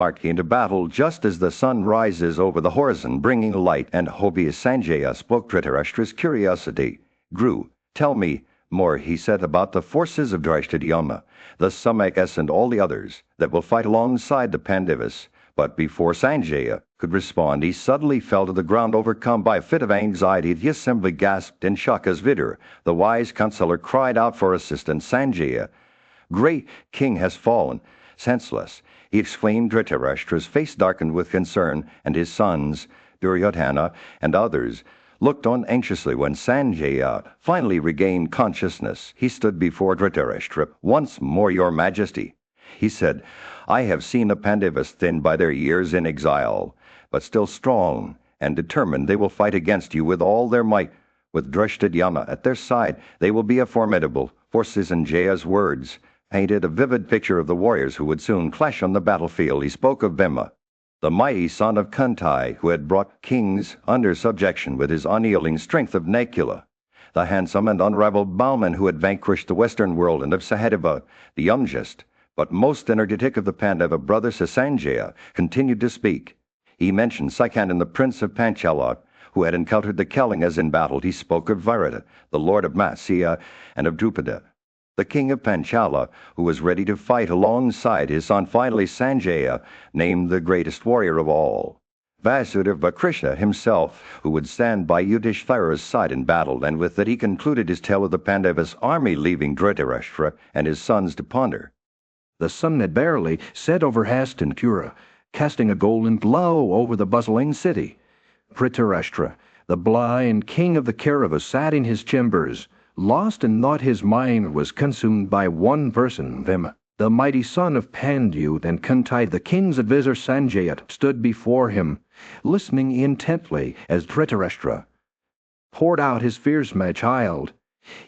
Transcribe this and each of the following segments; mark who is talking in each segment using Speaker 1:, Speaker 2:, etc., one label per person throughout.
Speaker 1: marching into battle just as the sun rises over the horizon, bringing light, and Hobius Sanjaya spoke. Dhritarashtra's curiosity grew. "Tell me more," he said, "about the forces of Drishtadyumna, the Samakas and all the others that will fight alongside the Pandavas." But before Sanjaya could respond, he suddenly fell to the ground, overcome by a fit of anxiety. The assembly gasped in shock as Vidur, the wise counselor, cried out for assistance. "Sanjaya, great king, has fallen, senseless," he exclaimed. Dhritarashtra's face darkened with concern, and his sons, Duryodhana and others, looked on anxiously. When Sanjaya finally regained consciousness, he stood before Dhritarashtra. "Once more, your majesty," he said, "I have seen the Pandavas thinned by their years in exile, but still strong and determined. They will fight against you with all their might. With Drishtadyumna at their side, they will be a formidable force." Sanjaya's words painted a vivid picture of the warriors who would soon clash on the battlefield. He spoke of Bhima, the mighty son of Kunti, who had brought kings under subjection with his unyielding strength; of Nakula, the handsome and unrivaled bowman who had vanquished the western world; and of Sahadeva, the youngest but most energetic of the Pandava brothers. Sanjaya continued to speak. He mentioned Saikandan, the prince of Panchala, who had encountered the Kalingas in battle. He spoke of Virata, the lord of Matsya, and of Drupada, the king of Panchala, who was ready to fight alongside his son. Finally, Sanjaya named the greatest warrior of all, Vasudeva Krishna himself, who would stand by Yudhishthira's side in battle. And with that he concluded his tale of the Pandavas' army leaving Dhritarashtra and his sons to ponder.
Speaker 2: The sun had barely set over Hastinapura, casting a golden glow over the bustling city. Dhritarashtra, the blind king of the Kauravas, sat in his chambers, lost in thought. His mind was consumed by one person, Bhima, the mighty son of Pandu, and Kunti. The king's advisor Sanjaya stood before him, listening intently as Dhritarashtra poured out his fears. "My child,"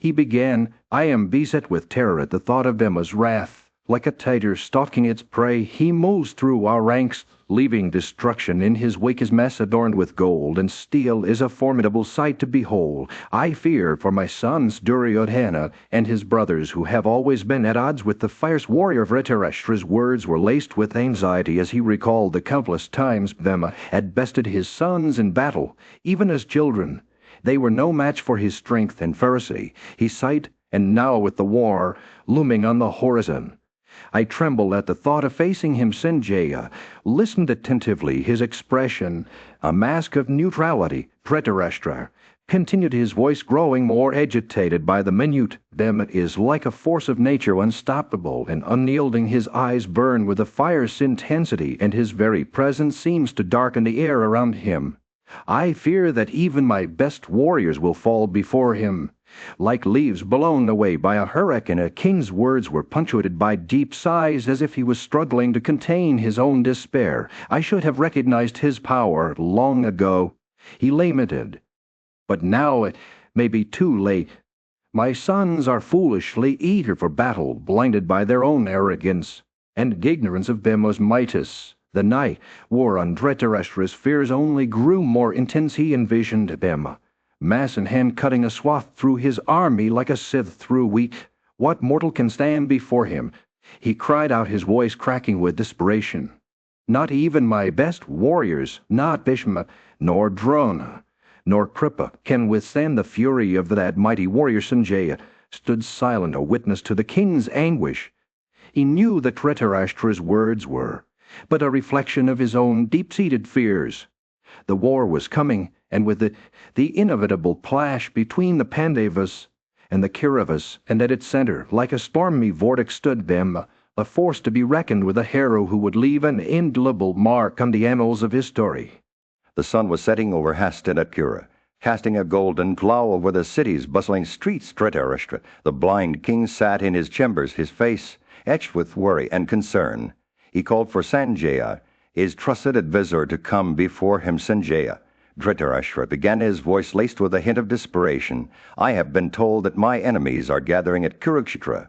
Speaker 2: he began, "I am beset with terror at the thought of Bhima's wrath. Like a tiger stalking its prey, he moves through our ranks, leaving destruction in his wake. His mess adorned with gold and steel is a formidable sight to behold. I fear for my sons Duryodhana and his brothers, who have always been at odds with the fierce warrior." Dhritarashtra's words were laced with anxiety as he recalled the countless times Bhima had bested his sons in battle, even as children. They were no match for his strength and ferocity, his sight, and now with the war looming on the horizon, I tremble at the thought of facing him. Sanjaya listened attentively, his expression a mask of neutrality. Dhritarashtra continued, his voice growing more agitated by the minute. "Bhima is like a force of nature, unstoppable and unyielding. His eyes burn with a fire's intensity, and his very presence seems to darken the air around him. I fear that even my best warriors will fall before him, like leaves blown away by a hurricane." A king's words were punctuated by deep sighs, as if he was struggling to contain his own despair. "I should have recognized his power long ago," he lamented, "but now it may be too late. My sons are foolishly eager for battle, blinded by their own arrogance and ignorance of Bhima's mightiness." The night wore on. Dhritarashtra's fears only grew more intense. He envisioned Bhima, mass in hand, cutting a swath through his army like a scythe through wheat. "What mortal can stand before him?" he cried out, his voice cracking with desperation. "Not even my best warriors, not Bhishma, nor Drona, nor Kripa, can withstand the fury of that mighty warrior." Sanjaya stood silent, a witness to the king's anguish. He knew that Dhritarashtra's words were but a reflection of his own deep-seated fears. The war was coming, and with it the inevitable clash between the Pandavas and the Kauravas, and at its center, like a stormy vortex, stood Bhima, a force to be reckoned with, a hero who would leave an indelible mark on the annals of history.
Speaker 1: The sun was setting over Hastinapura, casting a golden glow over the city's bustling streets. Dhritarashtra, the blind king, sat in his chambers, his face etched with worry and concern. He called for Sanjaya, his trusted advisor, to come before him. "Sanjaya," Dhritarashtra began, his voice laced with a hint of desperation, "I have been told that my enemies are gathering at Kurukshetra.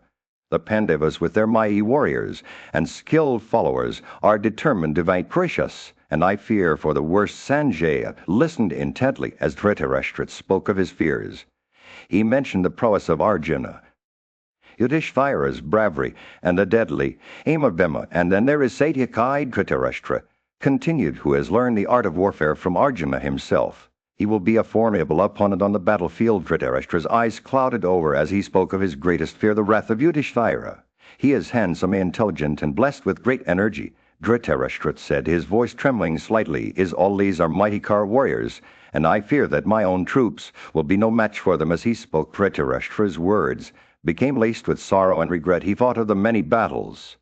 Speaker 1: The Pandavas, with their mighty warriors and skilled followers, are determined to vanquish us, and I fear for the worst." Sanjaya listened intently as Dhritarashtra spoke of his fears. He mentioned the prowess of Arjuna, Yudhishthira's bravery, and the deadly aim of Bhima, and then there is Satyaki Dhritarashtra, continued, who has learned the art of warfare from Arjuna himself. He will be a formidable opponent on the battlefield. Dhritarashtra's eyes clouded over as he spoke of his greatest fear, the wrath of Yudhishthira. He is handsome, intelligent, and blessed with great energy. Dhritarashtra said, his voice trembling slightly, all these are mighty warriors, and I fear that my own troops will be no match for them. As he spoke, Dhritarashtra's words became laced with sorrow and regret. He thought of the many battles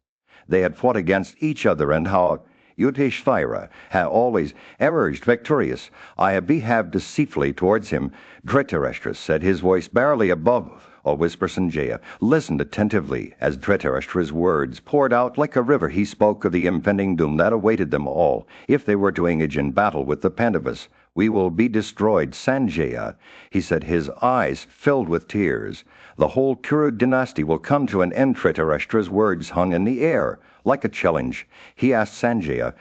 Speaker 1: they had fought against each other, and how Yudhishthira had always emerged victorious. I have behaved deceitfully towards him. Dhritarashtra said, his voice barely above a whisper. Sanjaya listened attentively as Dhritarashtra's words poured out like a river. He spoke of the impending doom that awaited them all if they were to engage in battle with the Pandavas. We will be destroyed, Sanjaya, he said, his eyes filled with tears. The whole Kuru dynasty will come to an end. Dhritarashtra's words hung in the air like a challenge. He asked Sanjaya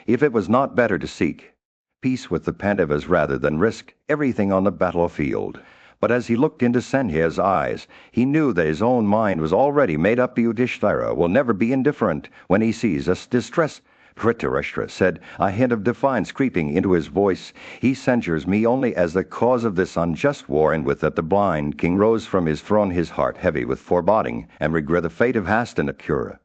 Speaker 1: if it was not better to seek peace with the Pandavas rather than risk everything on the battlefield. But as he looked into Sanjaya's eyes, he knew that his own mind was already made up. Yudhishthira will never be indifferent when he sees us distress. Dhritarashtra said, a hint of defiance creeping into his voice. He censures me only as the cause of this unjust war. And with that the blind king rose from his throne, his heart heavy with foreboding and regret the fate of Hastinapura.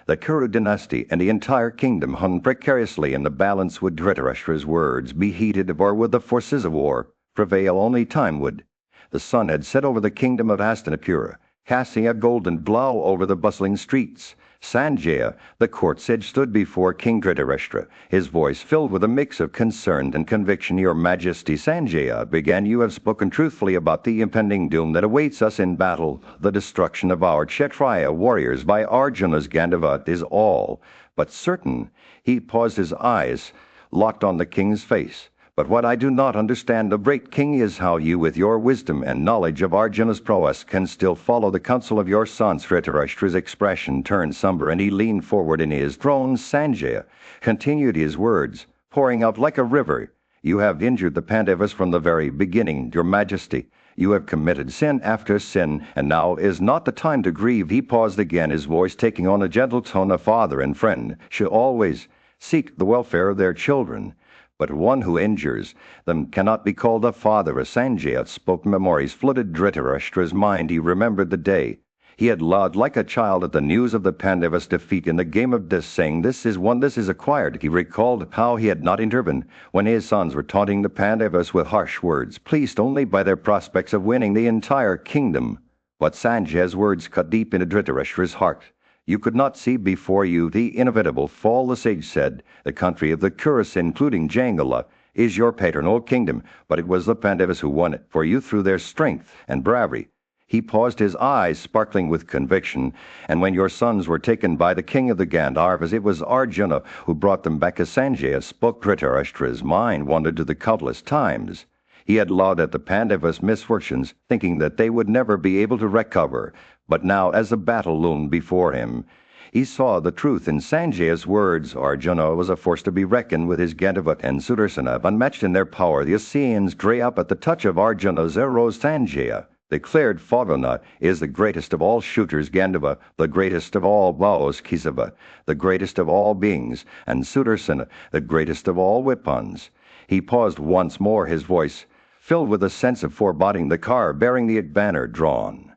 Speaker 1: The Kuru dynasty and the entire kingdom hung precariously in the balance. Would Dhritarashtra's words be heeded, or would the forces of war prevail? Only time would. The sun had set over the kingdom of Hastinapura, casting a golden glow over the bustling streets. Sanjaya, the court sage, stood before King Dhritarashtra, his voice filled with a mix of concern and conviction. Your Majesty, Sanjaya began, you have spoken truthfully about the impending doom that awaits us in battle. The destruction of our Kshatriya warriors by Arjuna's Gandavat is all but certain. He paused, his eyes locked on the king's face. But what I do not understand, the great king, is how you, with your wisdom and knowledge of Arjuna's prowess, can still follow the counsel of your sons. Dhritarashtra's expression turned somber, and he leaned forward in his throne. Sanjaya continued, his words pouring out like a river. You have injured the Pandavas from the very beginning, your Majesty. You have committed sin after sin, and now is not the time to grieve. He paused again, his voice taking on a gentle tone. A father and friend should always seek the welfare of their children, but one who injures them cannot be called a father. As Sanjaya spoke, memories flooded Dhritarashtra's mind. He remembered the day he had laughed like a child at the news of the Pandavas' defeat in the game of dis, saying, this is acquired. He recalled how he had not intervened when his sons were taunting the Pandavas with harsh words, pleased only by their prospects of winning the entire kingdom. But Sanjaya's words cut deep into Dhritarashtra's heart. You could not see before you the inevitable fall. The sage said, the country of the Kurus, including Jangala, is your paternal kingdom, but it was the Pandavas who won it for you through their strength and bravery. He paused, his eyes sparkling with conviction. And when your sons were taken by the king of the Gandharvas, it was Arjuna who brought them back. As Sanjaya spoke, Dhritarashtra's mind wandered to the countless times he had laughed at the Pandavas' misfortunes, thinking that they would never be able to recover. But now, as the battle loomed before him, he saw the truth in Sanjaya's words. Arjuna was a force to be reckoned with. His Gandavat and Sudarsana, unmatched in their power, the Assyrians dray up at the touch of Arjuna's arrows. Sanjaya declared, Phavana is the greatest of all shooters, Gandava the greatest of all bows, Kesava the greatest of all beings, and Sudarsana the greatest of all weapons. He paused once more, his voice filled with a sense of foreboding. The car bearing the banner drawn.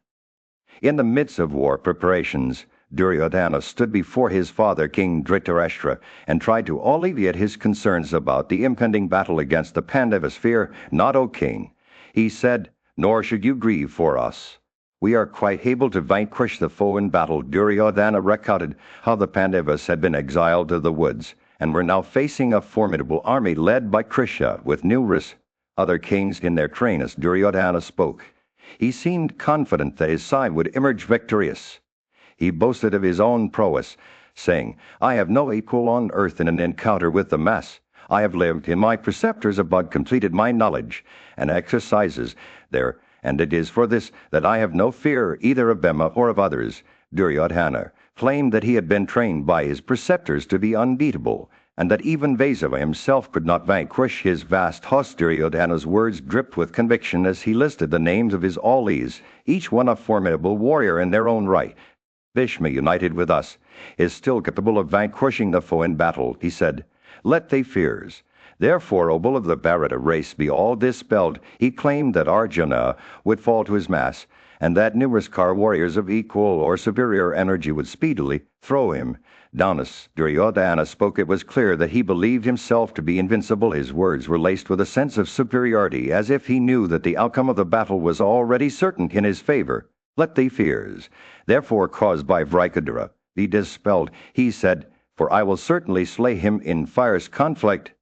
Speaker 1: In the midst of war preparations, Duryodhana stood before his father, King Dhritarashtra, and tried to alleviate his concerns about the impending battle against the Pandavas. Fear not, O king, he said, nor should you grieve for us. We are quite able to vanquish the foe in battle. Duryodhana recounted how the Pandavas had been exiled to the woods, and were now facing a formidable army led by Krisha, with numerous other kings in their train. As Duryodhana spoke, he seemed confident that his side would emerge victorious. He boasted of his own prowess, saying, I have no equal on earth in an encounter with the mass. I have lived in my preceptors above, completed my knowledge and exercises there, and it is for this that I have no fear either of Bhima or of others. Duryodhana claimed that he had been trained by his preceptors to be unbeatable, and that even Vasava himself could not vanquish his vast host. Duryodhana's words dripped with conviction as he listed the names of his allies, each one a formidable warrior in their own right. Bhishma, united with us, is still capable of vanquishing the foe in battle, he said. Let thy fears. Therefore, O bull of the Bharata race, be all dispelled. He claimed that Arjuna would fall to his mass, and that numerous warriors of equal or superior energy would speedily throw him down. As Duryodhana spoke, it was clear that he believed himself to be invincible. His words were laced with a sense of superiority, as if he knew that the outcome of the battle was already certain in his favor. Let thy fears, therefore caused by Vrikadura, be dispelled, he said, for I will certainly slay him in fierce conflict.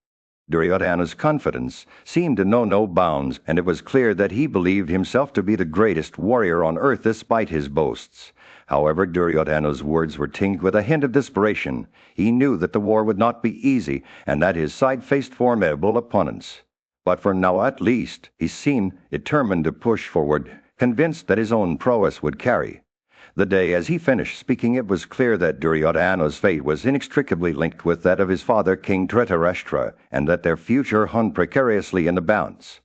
Speaker 1: Duryodhana's confidence seemed to know no bounds, and it was clear that he believed himself to be the greatest warrior on earth despite his boasts. However, Duryodhana's words were tinged with a hint of desperation. He knew that the war would not be easy, and that his side faced formidable opponents. But for now at least, he seemed determined to push forward, convinced that his own prowess would carry the day. As he finished speaking, it was clear that Duryodhana's fate was inextricably linked with that of his father, King Dhritarashtra, and that their future hung precariously in the balance.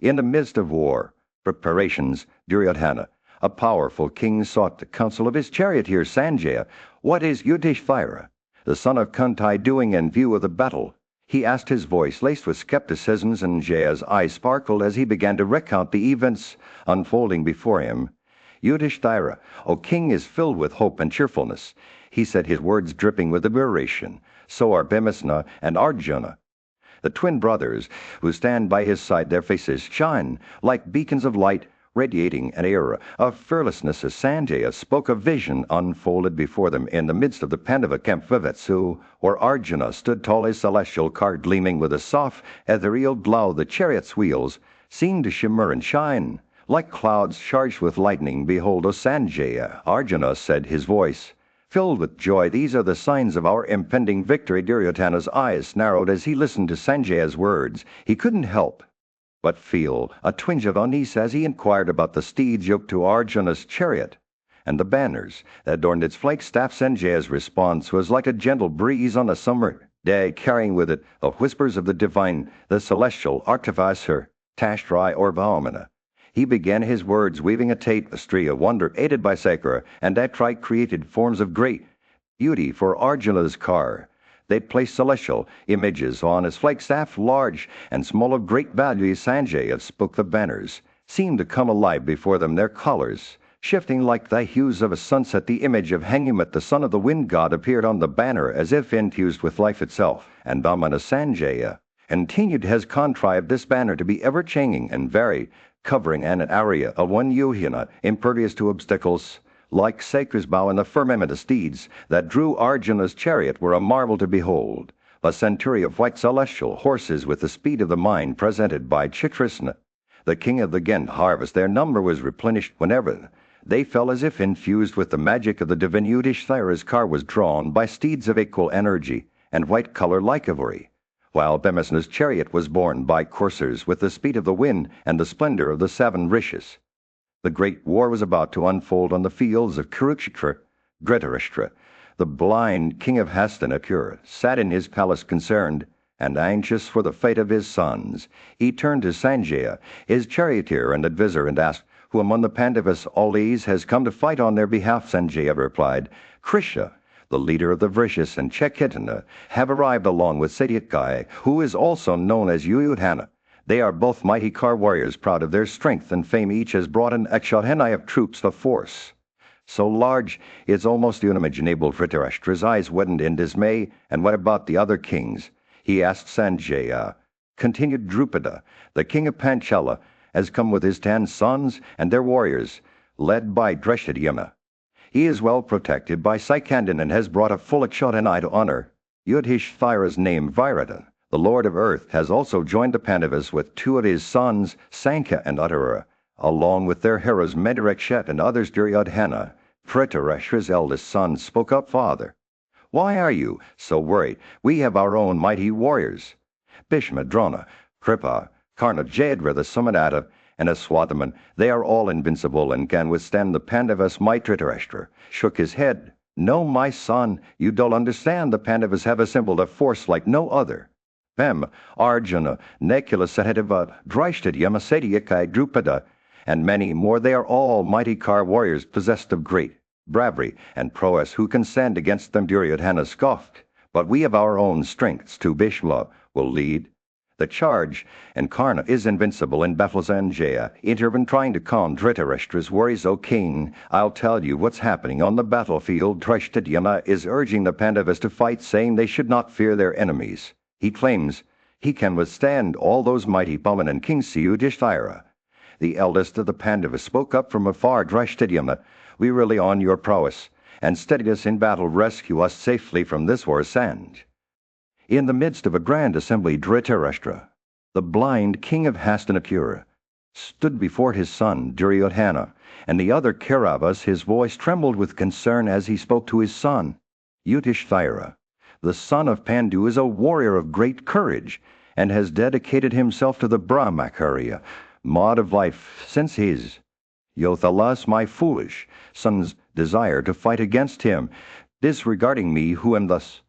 Speaker 1: In the midst of war preparations, Duryodhana, a powerful king, sought the counsel of his charioteer Sanjaya. What is Yudhishthira, the son of Kunti, doing in view of the battle? He asked, his voice laced with skepticism, and Jaya's eyes sparkled as he began to recount the events unfolding before him. Yudhishthira, O king, is filled with hope and cheerfulness, he said, his words dripping with admiration. So are Bhimasna and Arjuna, the twin brothers who stand by his side. Their faces shine like beacons of light, radiating an aura of fearlessness. As Sanjaya spoke, a vision unfolded before them. In the midst of the Pandava camp, Vivetsu, where Arjuna stood tall, his celestial car gleaming with a soft, ethereal glow. The chariot's wheels seemed to shimmer and shine like clouds charged with lightning. Behold, O Sanjaya, Arjuna said, his voice filled with joy, these are the signs of our impending victory. Duryodhana's eyes narrowed as he listened to Sanjaya's words. He couldn't help but feel a twinge of unease as he inquired about the steeds yoked to Arjuna's chariot and the banners that adorned its flanks. Staff. Sanjaya's response was like a gentle breeze on a summer day, carrying with it the whispers of the divine, the celestial artificer, Tashtrai or Vamana. He began his words, weaving a tapestry of wonder, aided by Sakura, and Datrai created forms of great beauty for Arjuna's car. They placed celestial images on his flagstaff, large and small of great value. Sanjaya spoke. The banners seemed to come alive before them, their colors shifting like the hues of a sunset. The image of Hanumat, the son of the wind god, appeared on the banner as if infused with life itself. And Vamana. Sanjaya continued, has contrived this banner to be ever-changing and varied, covering an area of 1 yohina, impervious to obstacles. Like Sakura's bow in the firmament, the steeds that drew Arjuna's chariot were a marvel to behold. A century of white celestial horses with the speed of the mind, presented by Chitrisna, the king of the Ghent harvest. Their number was replenished whenever they fell, as if infused with the magic of the divine. Yudhishthira's car was drawn by steeds of equal energy and white color like ivory, while Bhimasna's chariot was borne by coursers with the speed of the wind and the splendor of the 7 rishis. The great war was about to unfold on the fields of Kurukshetra. Dhritarashtra, the blind king of Hastinapura, sat in his palace concerned and anxious for the fate of his sons. He turned to Sanjaya, his charioteer and advisor, and asked, who among the Pandavas allies has come to fight on their behalf? Sanjaya replied, Krishna, the leader of the Vrishis, and Chaitanya have arrived along with Satyaki, who is also known as Yudhana. They are both mighty car warriors, proud of their strength and fame. Each has brought an exalheni of troops, of force so large it's almost unimaginable. Dhritarashtra's eyes widened in dismay. And what about the other kings? He asked. Sanjaya continued, Drupada, the king of Panchala, has come with his 10 sons and their warriors, led by Dreshtadyumna. He is well protected by Sikandin and has brought a full exalheni to honor Yudhishthira's name. Virata, the lord of earth, has also joined the Pandavas with 2 of his sons, Sankha and Uttara, along with their heroes Medarakshet and others. Duryodhana, Dhritarashtra's eldest son, spoke up. Father, why are you so worried? We have our own mighty warriors. Bhishma, Drona, Kripa, Karna, Jayadratha, Samanata, and Aswathaman, they are all invincible and can withstand the Pandavas. Dhritarashtra shook his head. No, my son, you don't understand. The Pandavas have assembled a force like no other. Them, Arjuna, Nekula Sahadeva, Drishta, Yamasadiyakai, Drupada, and many more, they are all mighty car warriors possessed of great bravery and prowess, who can stand against them. Duryodhana scoffed. But we of our own strengths to Bhishma will lead the charge, and Karna is invincible in battle. Sanjaya intervened, trying to calm Dhritarashtra's worries. O king, I'll tell you what's happening on the battlefield. Drishtadyumna is urging the Pandavas to fight, saying they should not fear their enemies. He claims he can withstand all those mighty Pavan and King Yudhishthira. The eldest of the Pandavas spoke up from afar. Drishtadyumna, we rely on your prowess, and steady us in battle. Rescue us safely from this war's sand. In the midst of a grand assembly, Dhritarashtra, the blind king of Hastinapura, stood before his son Duryodhana, and the other Kauravas. His voice trembled with concern as he spoke to his son. Yudhishthira, the son of Pandu, is a warrior of great courage, and has dedicated himself to the Brahmacharya mode of life since his youth. Alas, my foolish sons desire to fight against him, disregarding me who am thus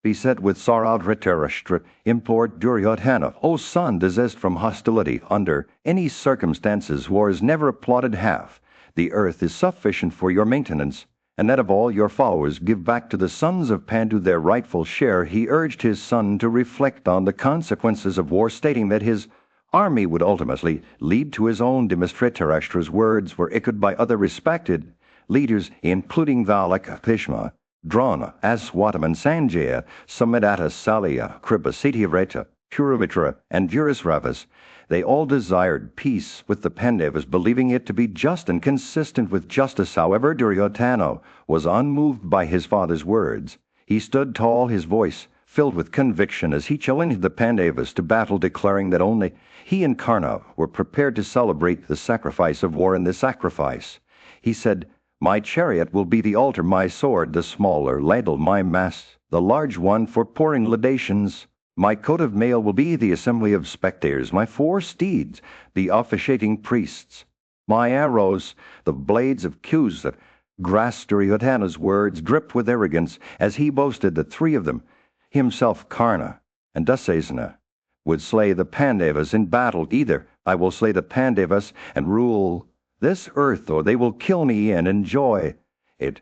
Speaker 1: beset with sorrow. Dhritarashtra implored Duryodhana, O son, desist from hostility. Under any circumstances, war is never applauded half. The earth is sufficient for your maintenance, and that of all your followers give back to the sons of Pandu their rightful share. He urged his son to reflect on the consequences of war, stating that his army would ultimately lead to his own doom. Dhritarashtra's words were echoed by other respected leaders, including Valak, Bhishma, Drona, Aswatam, and Sanjaya, Samidatta, Salya, Kripa, Satyvrata, Puravitra, and Virasravas. They all desired peace with the Pandavas, believing it to be just and consistent with justice. However, Duryodhana was unmoved by his father's words. He stood tall, his voice filled with conviction, as he challenged the Pandavas to battle, declaring that only he and Karna were prepared to celebrate the sacrifice of war. In this sacrifice, he said, my chariot will be the altar, my sword the smaller ladle, my mass the large one for pouring libations. My coat of mail will be the assembly of spectators, my 4 steeds the officiating priests, my arrows the blades of cues that grasped. Duryodhana's words dripped with arrogance as he boasted that 3 of them, himself, Karna, and Dusasana, would slay the Pandavas in battle. Either I will slay the Pandavas and rule this earth, or they will kill me and enjoy it.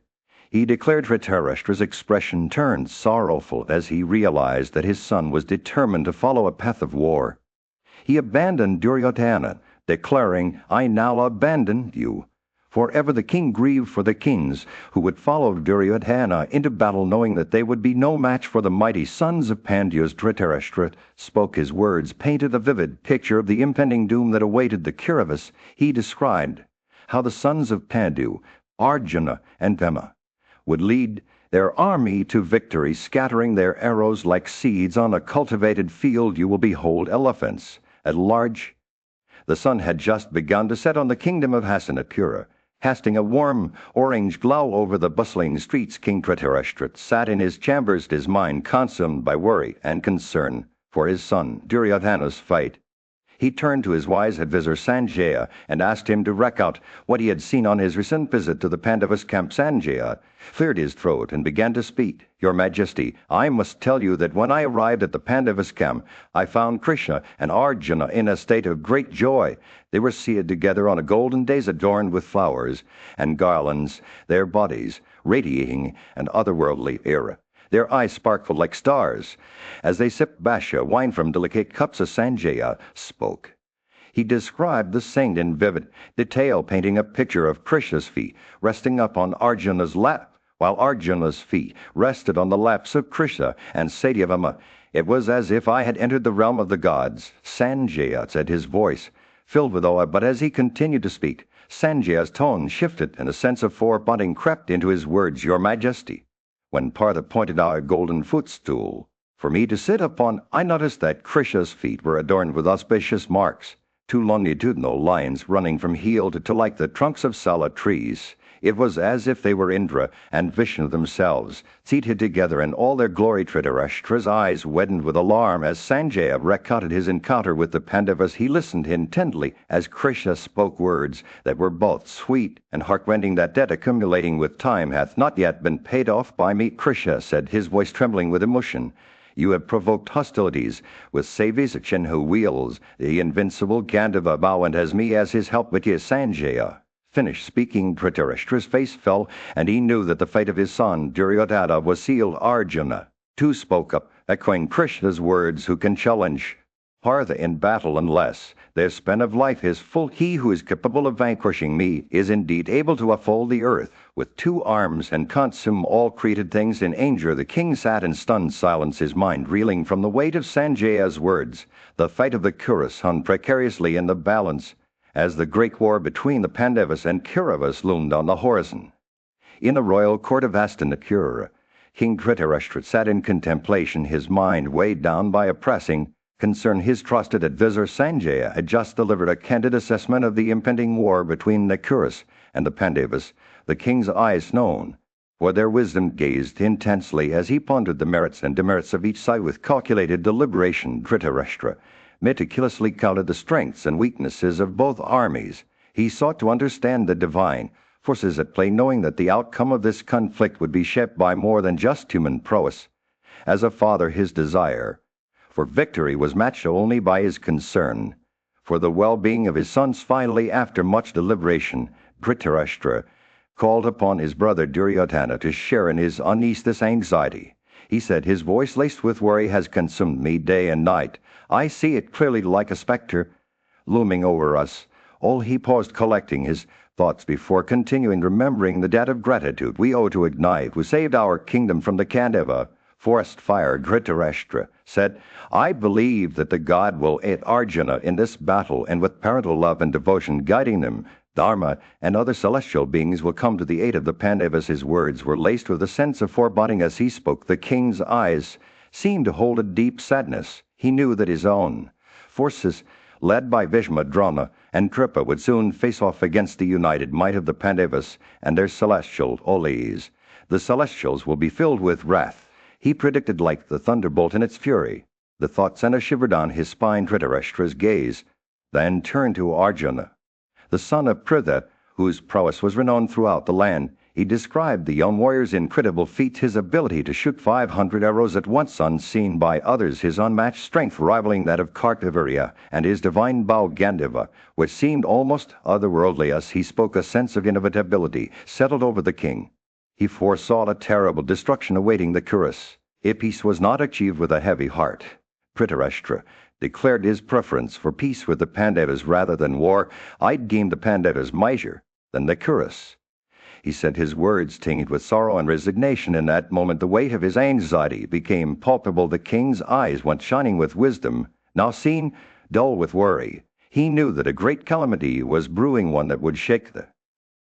Speaker 1: He declared. Dhritarashtra's expression turned sorrowful as he realized that his son was determined to follow a path of war. He abandoned Duryodhana, declaring, I now abandon you. Forever the king grieved for the kings who would follow Duryodhana into battle, knowing that they would be no match for the mighty sons of Pandu. As Dhritarashtra spoke, his words painted a vivid picture of the impending doom that awaited the Kauravas. He described how the sons of Pandu, Arjuna and Bhima, would lead their army to victory, scattering their arrows like seeds on a cultivated field. You will behold elephants at large. The sun had just begun to set on the kingdom of Hastinapura, casting a warm orange glow over the bustling streets. King Dhritarashtra sat in his chambers, his mind consumed by worry and concern for his son Duryodhana's fight. He turned to his wise advisor Sanjaya and asked him to recount what he had seen on his recent visit to the Pandavas' camp. Sanjaya cleared his throat and began to speak. Your Majesty, I must tell you that when I arrived at the Pandavas' camp, I found Krishna and Arjuna in a state of great joy. They were seated together on a golden dais adorned with flowers and garlands, their bodies radiating an otherworldly air. Their eyes sparkled like stars as they sipped Bhasha, wine from delicate cups. Sanjaya spoke. He described the scene in vivid detail, painting a picture of Krishna's feet resting up on Arjuna's lap, while Arjuna's feet rested on the laps of Krishna and Satyavama. It was as if I had entered the realm of the gods. Sanjaya said, his voice filled with awe, but as he continued to speak, Sanjaya's tone shifted and a sense of foreboding crept into his words. Your Majesty, when Partha pointed out a golden footstool for me to sit upon, I noticed that Krishna's feet were adorned with auspicious marks, 2 longitudinal lines running from heel to toe like the trunks of sala trees. It was as if they were Indra and Vishnu themselves, seated together in all their glory. Dhritarashtra's eyes widened with alarm as Sanjaya recounted his encounter with the Pandavas. He listened intently as Krishna spoke words that were both sweet and heartrending. That debt accumulating with time hath not yet been paid off by me. Krishna said, his voice trembling with emotion. You have provoked hostilities with Savizichin, who wields the invincible Gandhava bow and has me as his help. But Sanjaya finished speaking. Dhritarashtra's face fell, and he knew that the fate of his son Duryodhana was sealed. Arjuna too spoke up, echoing Krishna's words, who can challenge Partha in battle unless their span of life is full? He who is capable of vanquishing me is indeed able to uphold the earth with 2 arms and consume all created things in anger. The king sat in stunned silence, his mind reeling from the weight of Sanjaya's words. The fight of the Kurus hung precariously in the balance as the great war between the Pandavas and Kauravas loomed on the horizon. In the royal court of Hastinapura, King Dhritarashtra sat in contemplation, his mind weighed down by a pressing concern. His trusted advisor Sanjaya had just delivered a candid assessment of the impending war between the Kauravas and the Pandavas. The king's eyes shone, for their wisdom gazed intensely as he pondered the merits and demerits of each side with calculated deliberation. Dhritarashtra meticulously counted the strengths and weaknesses of both armies. He sought to understand the divine forces at play, knowing that the outcome of this conflict would be shaped by more than just human prowess. As a father, his desire for victory was matched only by his concern for the well-being of his sons. Finally, after much deliberation, Dhritarashtra called upon his brother Duryodhana to share in his unease, this anxiety. He said, his voice laced with worry has consumed me day and night. I see it clearly like a specter looming over us all. He paused, collecting his thoughts before continuing, remembering the debt of gratitude we owe to Agni, who saved our kingdom from the Kandava forest fire. Dhritarashtra said, I believe that the god will aid Arjuna in this battle, and with parental love and devotion guiding them, Dharma and other celestial beings will come to the aid of the Pandavas. His words were laced with a sense of foreboding as he spoke. The king's eyes seemed to hold a deep sadness. He knew that his own forces, led by Bhishma, Drona, and Kripa, would soon face off against the united might of the Pandavas and their celestial allies. The celestials will be filled with wrath, he predicted, like the thunderbolt in its fury. The thought sent a shiver down his spine. Dhritarashtra's gaze then turned to Arjuna, the son of Pritha, whose prowess was renowned throughout the land. He described the young warrior's incredible feat, his ability to shoot 500 arrows at once unseen by others, his unmatched strength rivaling that of Kartavirya, and his divine bow Gandhava, which seemed almost otherworldly. As he spoke, a sense of inevitability settled over the king. He foresaw a terrible destruction awaiting the Kauravas if peace was not achieved with a heavy heart. Dhritarashtra declared his preference for peace with the Pandavas rather than war. I deemed the Pandavas mightier than the Kauravas, he said, his words tinged with sorrow and resignation. In that moment, the weight of his anxiety became palpable. The king's eyes went shining with wisdom, now seen dull with worry. He knew that a great calamity was brewing, one that would shake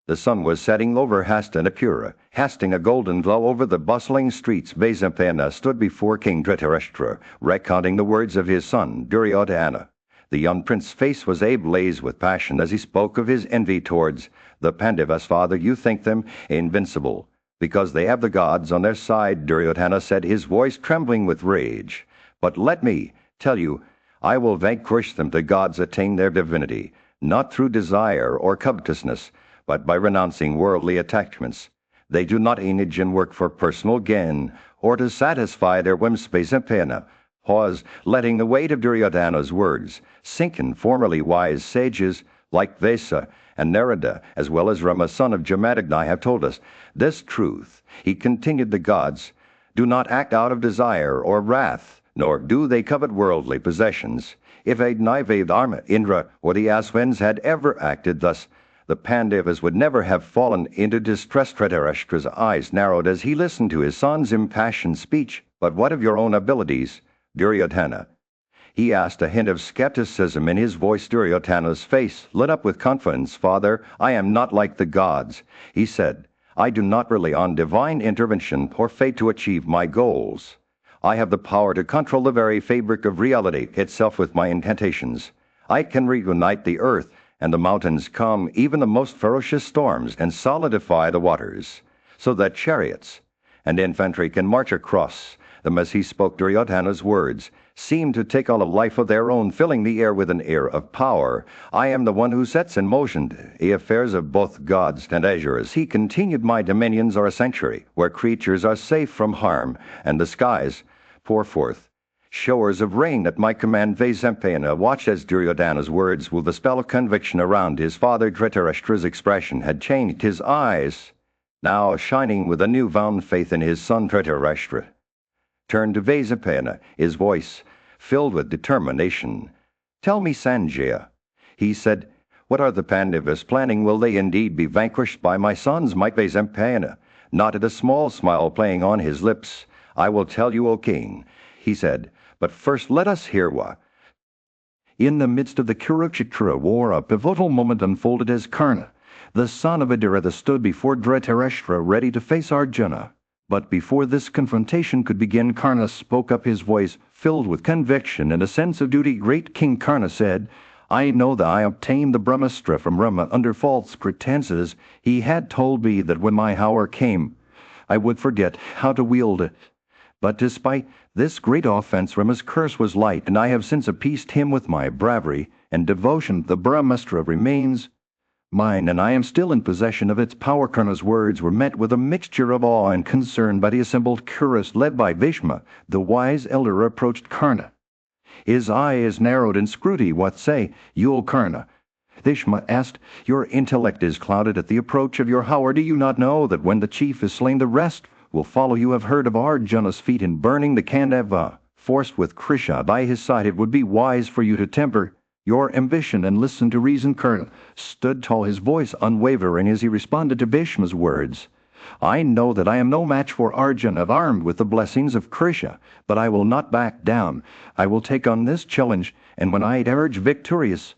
Speaker 1: the sun was setting over Hastinapura, casting a golden glow over the bustling streets. Vaisnampana stood before King Dhritarashtra, recounting the words of his son Duryodhana. The young prince's face was ablaze with passion as he spoke of his envy towards the Pandavas. Father, you think them invincible because they have the gods on their side, Duryodhana said, his voice trembling with rage. But let me tell you, I will vanquish them. The gods attain their divinity, not through desire or covetousness, but by renouncing worldly attachments. They do not engage in work for personal gain or to satisfy their whims. Vaisnampana paused, letting the weight of Duryodhana's words sink in. Formerly wise sages like Vesa and Narada, as well as Rama, son of Jamadagni, have told us this truth. He continued, the gods do not act out of desire or wrath, nor do they covet worldly possessions. If Agni, Dharma, Indra, or the Aswins had ever acted thus, the Pandavas would never have fallen into distress. Dhritarashtra's eyes narrowed as he listened to his son's impassioned speech. But what of your own abilities, Duryodhana? He asked, a hint of skepticism in his voice. Duryodhana's face lit up with confidence. Father, I am not like the gods, he said. I do not rely on divine intervention or fate to achieve my goals. I have the power to control the very fabric of reality itself with my incantations. I can reunite the earth and the mountains calm even the most ferocious storms and solidify the waters, so that chariots and infantry can march across them. As he spoke, Duryodhana's words seemed to take on a life of their own, filling the air with an air of power. I am the one who sets in motion the affairs of both gods and Azures. He continued, my dominions are a sanctuary, where creatures are safe from harm, and the skies pour forth showers of rain at my command. Vaisempena watched as Duryodhana's words, with the spell of conviction around his father Dhritarashtra's expression, had changed. His eyes, now shining with a newfound faith in his son Dhritarashtra, turned to Vaisempena, his voice filled with determination. Tell me, Sanjaya, he said, what are the Pandavas planning? Will they indeed be vanquished by my sons? Might Vaisempena nodded, a small smile playing on his lips. I will tell you, O king, he said, but first let us hear what. In the midst of the Kurukshetra war, a pivotal moment unfolded as Karna, the son of Adirath, stood before Dhritarashtra ready to face Arjuna. But before this confrontation could begin, Karna spoke up, his voice filled with conviction and a sense of duty. Great King Karna said, I know that I obtained the Brahmastra from Rama under false pretenses. He had told me that when my hour came, I would forget how to wield it. But despite this great offense, Rama's curse was light, and I have since appeased him with my bravery and devotion. The Brahmastra remains mine, and I am still in possession of its power. Karna's words were met with a mixture of awe and concern by the assembled Kuras. Led by Bhishma, the wise elder approached Karna. His eyes narrowed in scrutiny. What say you, O Karna? Bhishma asked. Your intellect is clouded at the approach of your hour. Do you not know that when the chief is slain, the rest will follow? You have heard of Arjuna's feat in burning the Khandava forest with Krishna by his side. It would be wise for you to temper your ambition and listen to reason. Karna stood tall, his voice unwavering as he responded to Bhishma's words. I know that I am no match for Arjuna, armed with the blessings of Krishna, but I will not back down. I will take on this challenge, and when I emerge victorious,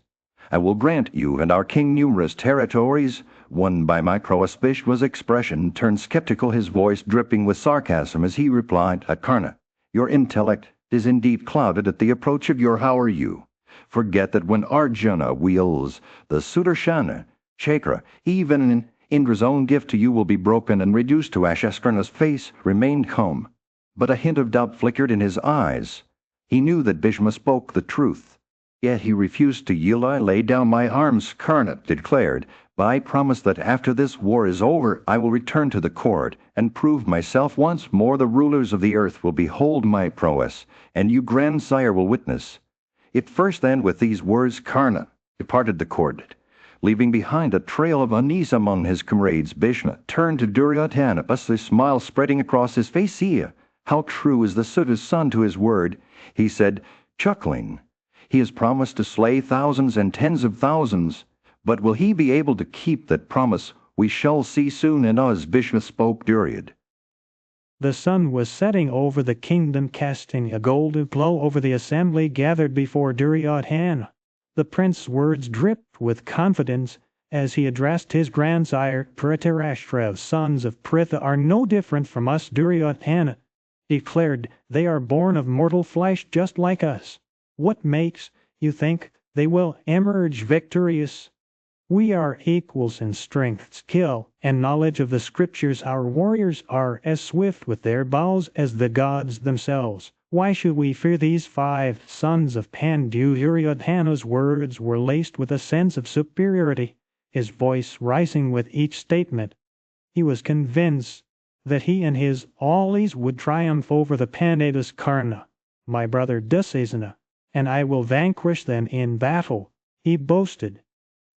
Speaker 1: I will grant you and our king numerous territories won by my prowess. Bhishma's expression turned skeptical, his voice dripping with sarcasm as he replied, Karna, your intellect is indeed clouded at the approach of your hour. You forget that when Arjuna wields the Sudarshana Chakra, even Indra's own gift to you will be broken and reduced to ashes. Karna's face remained calm, but a hint of doubt flickered in his eyes. He knew that Bhishma spoke the truth, yet he refused to yield. I lay down my arms, Karna declared, but I promise that after this war is over, I will return to the court and prove myself once more. The rulers of the earth will behold my prowess, and you, grandsire, will witness it first. Then, with these words, Karna departed the court, leaving behind a trail of unease among his comrades. Bhishma turned to Duryodhana, a smile spreading across his face. See how true is the Suta's son to his word, he said, chuckling. He has promised to slay thousands and tens of thousands, but will he be able to keep that promise? We shall see soon. And as Bhishma spoke,
Speaker 3: the sun was setting over the kingdom, casting a golden glow over the assembly gathered before Duryodhana. The prince's words dripped with confidence as he addressed his grandsire. Dhritarashtra, sons of Pritha, are no different from us, Duryodhana declared. They are born of mortal flesh just like us. What makes you think they will emerge victorious? We are equals in strength, skill, and knowledge of the scriptures. Our warriors are as swift with their bows as the gods themselves. Why should we fear these 5 sons of Pandu? Duryodhana's words were laced with a sense of superiority, his voice rising with each statement. He was convinced that he and his allies would triumph over the Pandavas. Karna, my brother Dusasana, and I will vanquish them in battle, he boasted.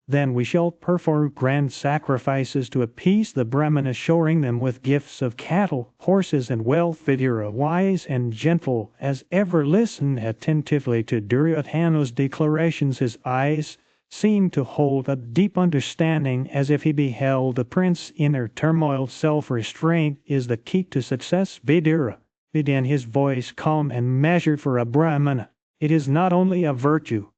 Speaker 3: Then we shall perform grand sacrifices to appease the Brahmana, assuring them with gifts of cattle, horses, and wealth. Vidura, wise and gentle as ever, listened attentively to Duryodhana's declarations. His eyes seemed to hold a deep understanding, as if he beheld the prince's inner turmoil. Self-restraint is the key to success, Vidura began, his voice calm and measured. For a Brahmana, it is not only a virtue,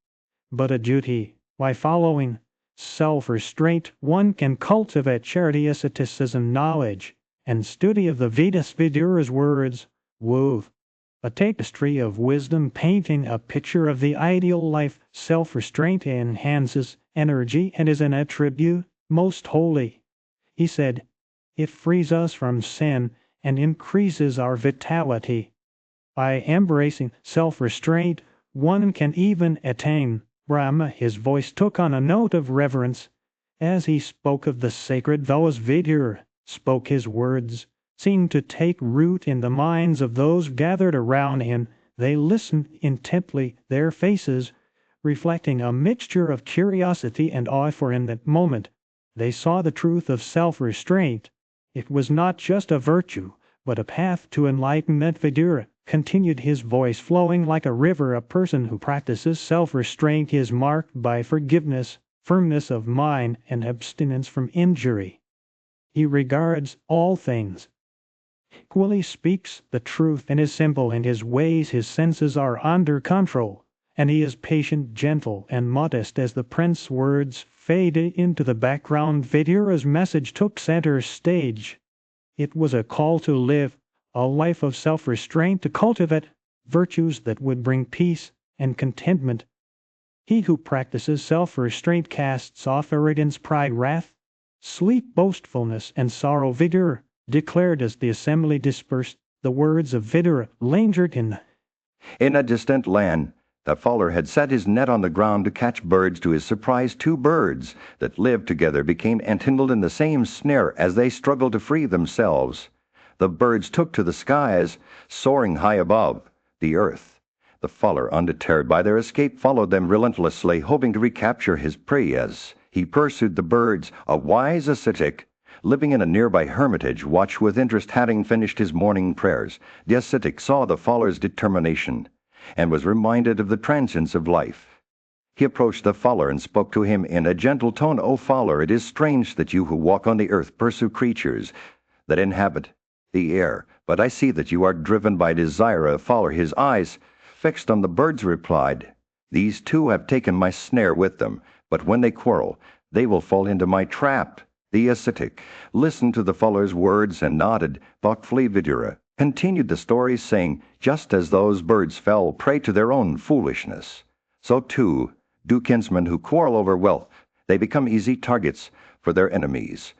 Speaker 3: but a duty. By following self-restraint, one can cultivate charity, asceticism, knowledge, and study of the Vedas. Vidura's words wove a tapestry of wisdom painting a picture of the ideal life. Self-restraint enhances energy and is an attribute most holy. He said, it frees us from sin and increases our vitality. By embracing self-restraint, one can even attain Brahma. His voice took on a note of reverence. As he spoke of the sacred vows, Vidura spoke. His words seemed to take root in the minds of those gathered around him. They listened intently, their faces reflecting a mixture of curiosity and awe, for in that moment they saw the truth of self-restraint. It was not just a virtue, but a path to enlightenment. Vidura continued, his voice flowing like a river. A person who practices self-restraint is marked by forgiveness, firmness of mind, and abstinence from injury. He regards all things equally, speaks the truth, and is simple in his ways. His senses are under control, and he is patient, gentle, and modest. As the prince's words faded into the background, Vidura's message took center stage. It was a call to live a life of self-restraint, to cultivate virtues that would bring peace and contentment. He who practices self-restraint casts off arrogance, pride, wrath, sleep, boastfulness, and sorrow. Vidura declared as the assembly dispersed. The words of Vidura lingered in
Speaker 1: a distant land. The faller had set his net on the ground to catch birds. To his surprise, two birds that lived together became entangled in the same snare as they struggled to free themselves. The birds took to the skies, soaring high above the earth. The faller, undeterred by their escape, followed them relentlessly, hoping to recapture his prey. As he pursued the birds, a wise ascetic living in a nearby hermitage watched with interest. Having finished his morning prayers, the ascetic saw the faller's determination and was reminded of the transience of life. He approached the faller and spoke to him in a gentle tone. O faller, it is strange that you who walk on the earth pursue creatures that inhabit the air, but I see that you are driven by desire. A faller, his eyes fixed on the birds, replied, these two have taken my snare with them, but when they quarrel, they will fall into my trap. The ascetic listened to the faller's words and nodded thoughtfully. Vidura continued the story, saying, just as those birds fell prey to their own foolishness, so too do kinsmen who quarrel over wealth. They become easy targets for their enemies.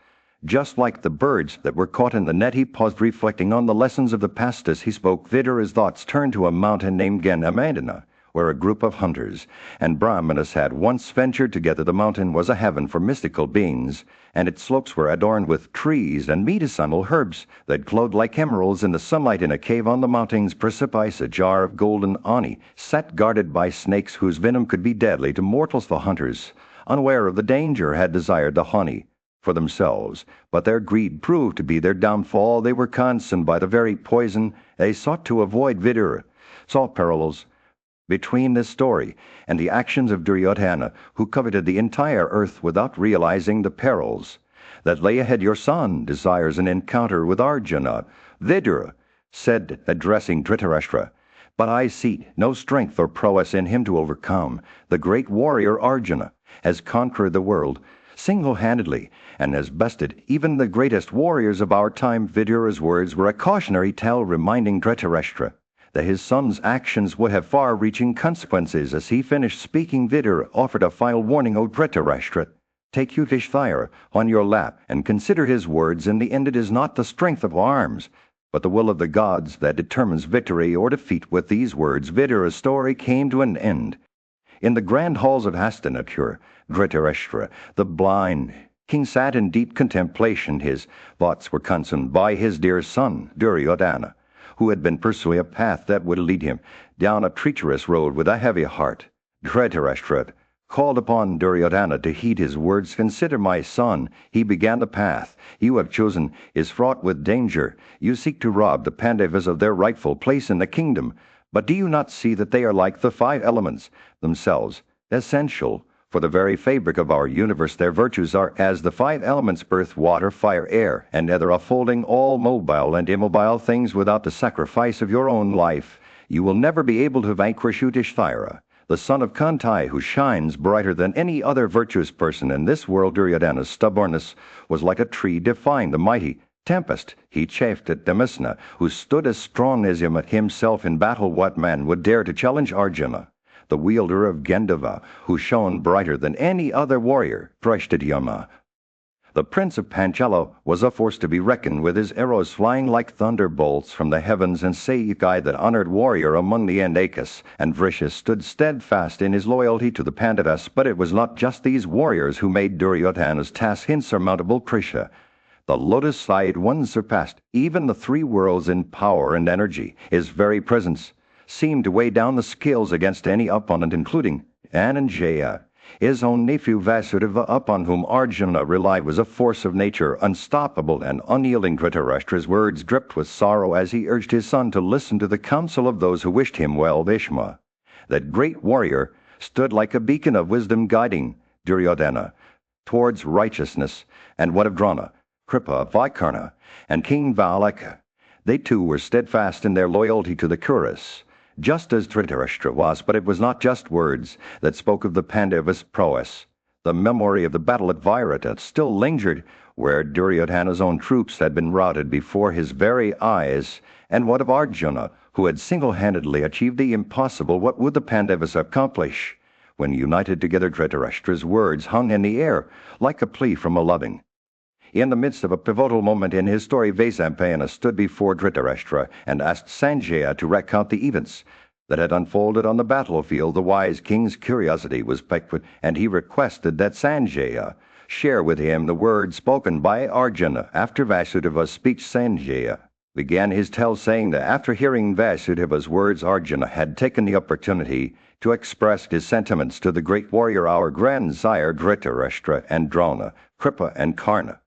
Speaker 1: Just like the birds that were caught in the net. He paused, reflecting on the lessons of the past as he spoke. Vidura's thoughts turned to a mountain named Ganamandana, where a group of hunters and Brahmanas had once ventured together. The mountain was a heaven for mystical beings, and its slopes were adorned with trees and medicinal herbs that glowed like emeralds in the sunlight. In a cave on the mountain's precipice, a jar of golden honey sat guarded by snakes whose venom could be deadly to mortals. The hunters, unaware of the danger, had desired the honey for themselves, but their greed proved to be their downfall. They were consumed by the very poison they sought to avoid. Vidura saw parallels between this story and the actions of Duryodhana, who coveted the entire earth without realizing the perils that lay ahead. Your son desires an encounter with Arjuna, Vidura said, addressing Dhritarashtra, but I see no strength or prowess in him to overcome. The great warrior Arjuna has conquered the world single-handedly and has bested even the greatest warriors of our time. Vidura's words were a cautionary tale, reminding Dhritarashtra that his son's actions would have far-reaching consequences. As he finished speaking, Vidura offered a final warning. O Dhritarashtra, take Yudhishthira on your lap and consider his words. In the end, it is not the strength of arms, but the will of the gods that determines victory or defeat. With these words, Vidura's story came to an end. In the grand halls of Hastinapur, Dhritarashtra, the blind king, sat in deep contemplation. His thoughts were consumed by his dear son, Duryodhana, who had been pursuing a path that would lead him down a treacherous road. With a heavy heart, Dhritarashtra called upon Duryodhana to heed his words. Consider, my son, he began, the path you have chosen is fraught with danger. You seek to rob the Pandavas of their rightful place in the kingdom, but do you not see that they are like the five elements themselves, essential for the very fabric of our universe? Their virtues are as the five elements: earth, water, fire, air, and ether, upholding all mobile and immobile things. Without the sacrifice of your own life, you will never be able to vanquish Yudhishthira, the son of Kantai, who shines brighter than any other virtuous person in this world. Duryodhana's stubbornness was like a tree defying the mighty. Tempest, he chafed at Demisna, who stood as strong as him himself in battle. What man would dare to challenge Arjuna? The wielder of Gendava, who shone brighter than any other warrior, Drishtadyumna. The prince of Panchala was a force to be reckoned with, his arrows flying like thunderbolts from the heavens, and Satyaki, that honored warrior among the Andakas, and Vrishis stood steadfast in his loyalty to the Pandavas. But it was not just these warriors who made Duryodhana's task insurmountable. Krisha, the lotus-eyed one, surpassed even the three worlds in power and energy. His very presence seemed to weigh down the scales against any opponent, including Ananjaya. His own nephew Vasudeva, upon whom Arjuna relied, was a force of nature, unstoppable and unyielding. Dhritarashtra's words dripped with sorrow as he urged his son to listen to the counsel of those who wished him well. Bhishma, that great warrior, stood like a beacon of wisdom, guiding Duryodhana towards righteousness, and what of Drona, Kripa, Vikarna, and King Valaka? They too were steadfast in their loyalty to the Kauravas, just as Dhritarashtra was. But it was not just words that spoke of the Pandavas' prowess. The memory of the battle at Virata still lingered, where Duryodhana's own troops had been routed before his very eyes. And what of Arjuna, who had single-handedly achieved the impossible? What would the Pandavas accomplish? When united together, Dhritarashtra's words hung in the air like a plea from a loving. In the midst of a pivotal moment in his story, Vaisampayana stood before Dhritarashtra and asked Sanjaya to recount the events that had unfolded on the battlefield. The wise king's curiosity was piqued, and he requested that Sanjaya share with him the words spoken by Arjuna. After Vasudeva's speech, Sanjaya began his tale, saying that after hearing Vasudeva's words, Arjuna had taken the opportunity to express his sentiments to the great warrior, our grandsire Dhritarashtra, and Drona, Kripa, and Karna.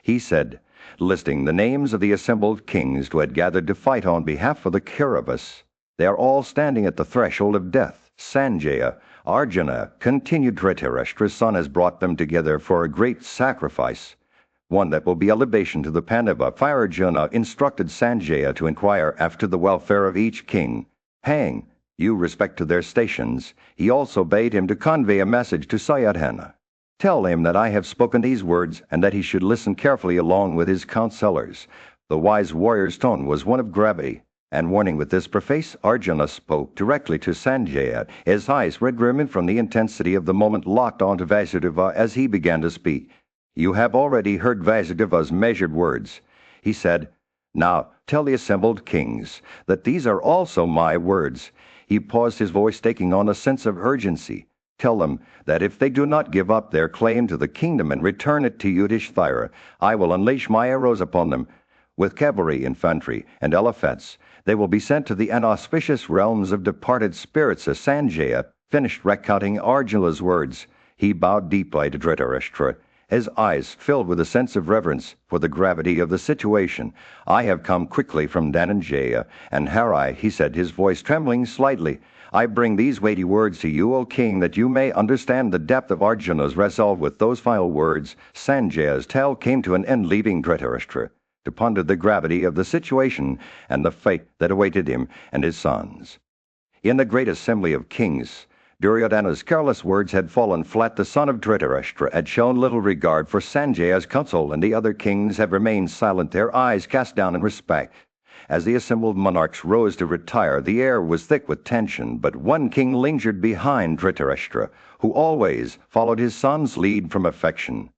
Speaker 1: He said, listing the names of the assembled kings who had gathered to fight on behalf of the Kauravas, "They are all standing at the threshold of death. Sanjaya, Arjuna," continued Dhritarashtra's son, "has brought them together for a great sacrifice, one that will be a libation to the Pandava." Arjuna instructed Sanjaya to inquire after the welfare of each king, paying due respect to their stations. He also bade him to convey a message to Sayadhana. "Tell him that I have spoken these words, and that he should listen carefully along with his counselors." The wise warrior's tone was one of gravity and warning. With this preface, Arjuna spoke directly to Sanjaya, his eyes red rimmed from the intensity of the moment, locked onto Vasudeva as he began to speak. "You have already heard Vasudeva's measured words," he said. "Now tell the assembled kings that these are also my words." He paused, his voice taking on a sense of urgency. "Tell them that if they do not give up their claim to the kingdom and return it to Yudhishthira, I will unleash my arrows upon them. With cavalry, infantry, and elephants, they will be sent to the inauspicious realms of departed spirits." As Sanjaya finished recounting Arjuna's words, he bowed deeply to Dhritarashtra, his eyes filled with a sense of reverence for the gravity of the situation. "I have come quickly from Dhananjaya and Harai," he said, his voice trembling slightly. "I bring these weighty words to you, O king, that you may understand the depth of Arjuna's resolve." With those final words, Sanjaya's tale came to an end, leaving Dhritarashtra to ponder the gravity of the situation and the fate that awaited him and his sons. In the great assembly of kings, Duryodhana's careless words had fallen flat. The son of Dhritarashtra had shown little regard for Sanjaya's counsel, and the other kings had remained silent, their eyes cast down in respect. As the assembled monarchs rose to retire, the air was thick with tension, but one king lingered behind Dhritarashtra, who always followed his son's lead from affection.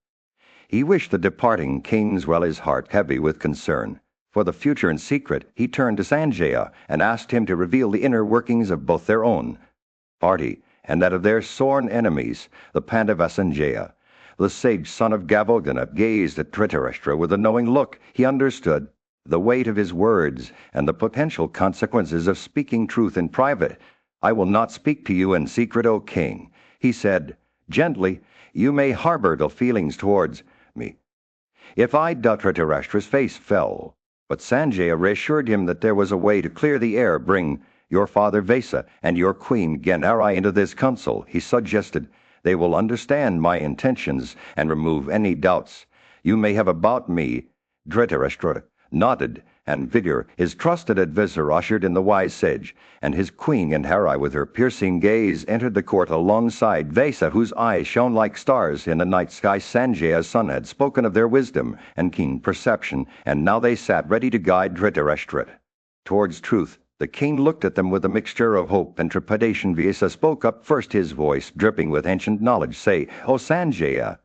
Speaker 1: He wished the departing kings well, his heart heavy with concern for the future. In secret, he turned to Sanjaya and asked him to reveal the inner workings of both their own party and that of their sworn enemies, the Pandavas. Sanjaya, the sage son of Gavogana, gazed at Dhritarashtra with a knowing look. He understood the weight of his words and the potential consequences of speaking truth in private. "I will not speak to you in secret, O king," he said gently. "You may harbor ill feelings towards me." "If I doubt," Dhritarashtra's face fell, but Sanjaya reassured him that there was a way to clear the air. "Bring your father Vesa and your queen Ganara into this council," he suggested. "They will understand my intentions and remove any doubts you may have about me." Dhritarashtra nodded, and vigor, his trusted advisor, ushered in the wise sage, and his queen and Harai with her piercing gaze entered the court alongside Vesa, whose eyes shone like stars in the night sky. Sanjaya's son had spoken of their wisdom and keen perception, and now they sat ready to guide Dhritarashtra towards truth. The king looked at them with a mixture of hope and trepidation. Vyasa spoke up first, his voice dripping with ancient knowledge. Say, O Sanjaya,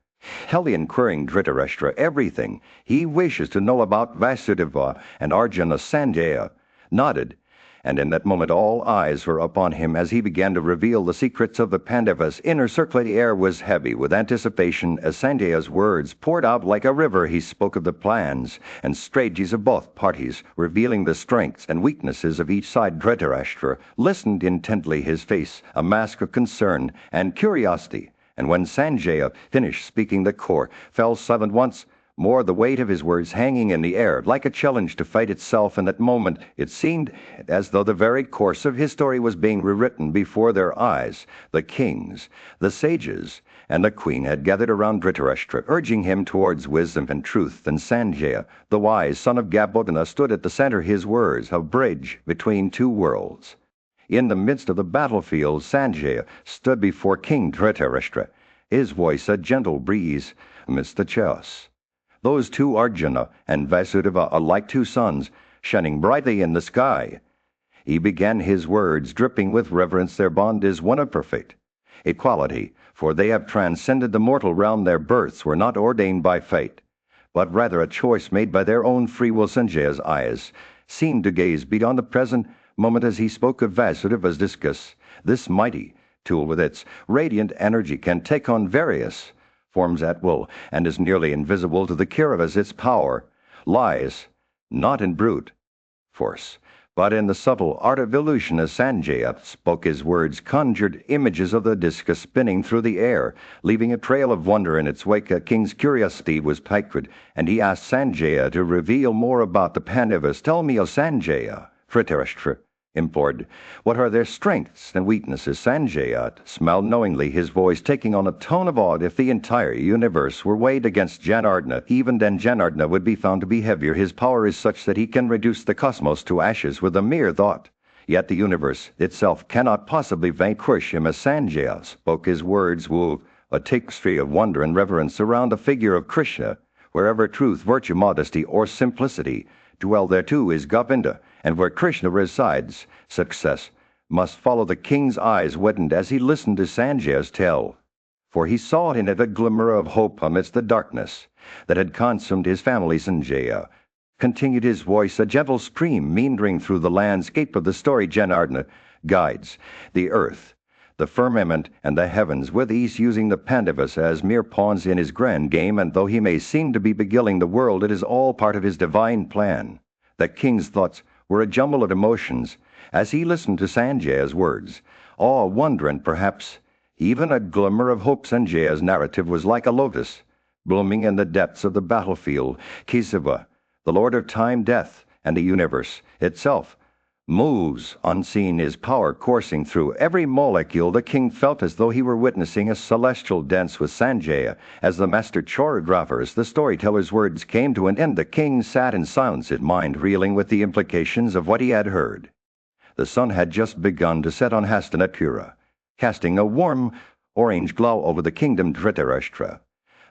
Speaker 1: tell the inquiring Dhritarashtra everything he wishes to know about Vasudeva and Arjuna. Sanjaya nodded, and in that moment all eyes were upon him as he began to reveal the secrets of the Pandavas. Inner circulating air was heavy with anticipation as Sanjaya's words poured out like a river. He spoke of the plans and strategies of both parties, revealing the strengths and weaknesses of each side. Dhritarashtra listened intently, his face a mask of concern and curiosity. And when Sanjaya finished speaking, the core fell silent once more, the weight of his words hanging in the air like a challenge to fate itself. In that moment it seemed as though the very course of his story was being rewritten before their eyes. The kings, the sages, and the queen had gathered around Dhritarashtra, urging him towards wisdom and truth, and Sanjaya, the wise son of Gabodana, stood at the center, his words a bridge between two worlds. In the midst of the battlefield, Sanjaya stood before King Dhritarashtra, his voice a gentle breeze amidst the chaos. Those two, Arjuna and Vasudeva, are like two suns shining brightly in the sky. He began his words, dripping with reverence. Their bond is one of perfect equality, for they have transcended the mortal realm. Their births were not ordained by fate, but rather a choice made by their own free will. Sanjaya's eyes seemed to gaze beyond the present moment as he spoke of Vasudeva's discus. This mighty tool with its radiant energy can take on various forms at will, and is nearly invisible to the Kauravas. Its power lies not in brute force, but in the subtle art of illusion. As Sanjaya spoke, his words conjured images of the discus spinning through the air, leaving a trail of wonder in its wake. A king's curiosity was piqued, and he asked Sanjaya to reveal more about the Pandavas. Tell me, O Sanjaya, Dhritarashtra implored, what are their strengths and weaknesses? Sanjaya smiled knowingly, his voice taking on a tone of awe. If the entire universe were weighed against Janardana, even then Janardana would be found to be heavier. His power is such that he can reduce the cosmos to ashes with a mere thought. Yet the universe itself cannot possibly vanquish him. As Sanjaya spoke, his words wove a tapestry of wonder and reverence around the figure of Krishna. Wherever truth, virtue, modesty, or simplicity dwell, there too is Govinda, and where Krishna resides, success must follow. The king's eyes widened as he listened to Sanjaya's tale, for he saw in it a glimmer of hope amidst the darkness that had consumed his family. Sanjaya continued, his voice a gentle stream meandering through the landscape of the story. Janardana guides the earth, the firmament, and the heavens with ease, using the Pandavas as mere pawns in his grand game. And though he may seem to be beguiling the world, it is all part of his divine plan. The king's thoughts were a jumble of emotions as he listened to Sanjaya's words. Awe, wonder, and perhaps even a glimmer of hope. Sanjaya's narrative was like a lotus blooming in the depths of the battlefield. Kesava, the lord of time, death, and the universe itself, moves unseen, his power coursing through every molecule. The king felt as though he were witnessing a celestial dance with Sanjaya. As the master choreographer, as the storyteller's words came to an end, the king sat in silence, his mind reeling with the implications of what he had heard. The sun had just begun to set on Hastinapura, casting a warm orange glow over the kingdom. Dhritarashtra,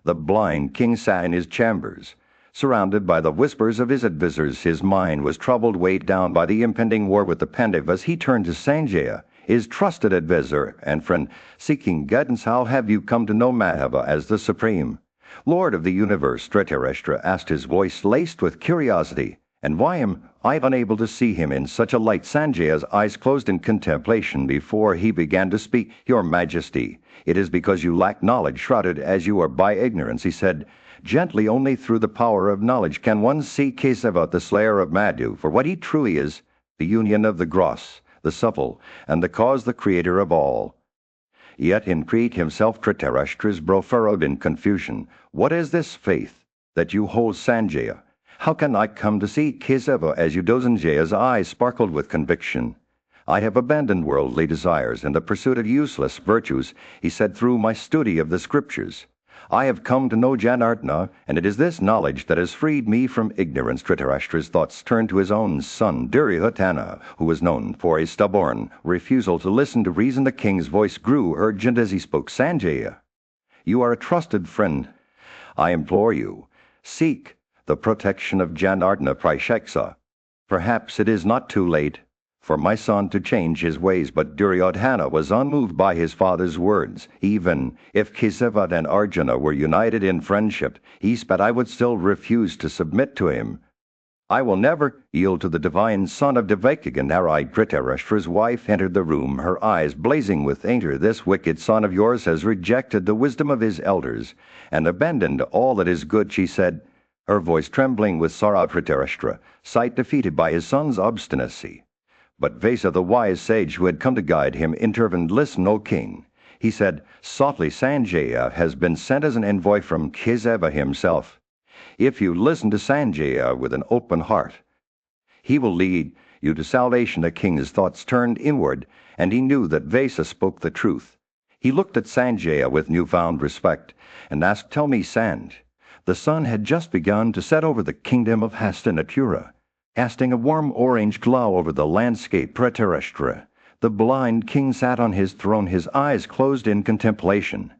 Speaker 1: the blind king, sat in his chambers, surrounded by the whispers of his advisors. His mind was troubled, weighed down by the impending war with the Pandavas. He turned to Sanjaya, his trusted advisor and friend, seeking guidance. How have you come to know Mahabharata as the supreme lord of the universe? Dhritarashtra asked, his voice laced with curiosity. And why am I unable to see him in such a light? Sanjaya's eyes closed in contemplation before he began to speak. Your Majesty, it is because you lack knowledge, shrouded as you are by ignorance, he said gently. Only through the power of knowledge can one see Kesava, the slayer of Madhu, for what he truly is, the union of the gross, the supple, and the cause, the creator of all. Yet in create himself, Dhritarashtra's brow furrowed in confusion. What is this faith that you hold, Sanjaya? How can I come to see Kesava as you do? Sanjaya's eyes sparkled with conviction. I have abandoned worldly desires in the pursuit of useless virtues, he said, through my study of the scriptures. I have come to know Janardna, and it is this knowledge that has freed me from ignorance. Dhritarashtra's thoughts turned to his own son, Duryodhana, who was known for his stubborn refusal to listen to reason. The king's voice grew urgent as he spoke. Sanjaya, you are a trusted friend. I implore you, seek the protection of Janardna Prisheksa. Perhaps it is not too late for my son to change his ways. But Duryodhana was unmoved by his father's words. Even if Kesava and Arjuna were united in friendship, he said, I would still refuse to submit to him. I will never yield to the divine son of Devaki. Gandhari, Dhritarashtra's wife, entered the room, her eyes blazing with anger. This wicked son of yours has rejected the wisdom of his elders and abandoned all that is good, she said, her voice trembling with sorrow. Dhritarashtra, sight defeated by his son's obstinacy. But Vesa, the wise sage who had come to guide him, intervened. Listen, O king, he said softly. Sanjaya has been sent as an envoy from Kesava himself. If you listen to Sanjaya with an open heart, he will lead you to salvation. The king's thoughts turned inward, and he knew that Vesa spoke the truth. He looked at Sanjaya with newfound respect and asked, Tell me, Sand. The sun had just begun to set over the kingdom of Hastinapura, casting a warm orange glow over the landscape. Dhritarashtra, the blind king, sat on his throne, his eyes closed in contemplation.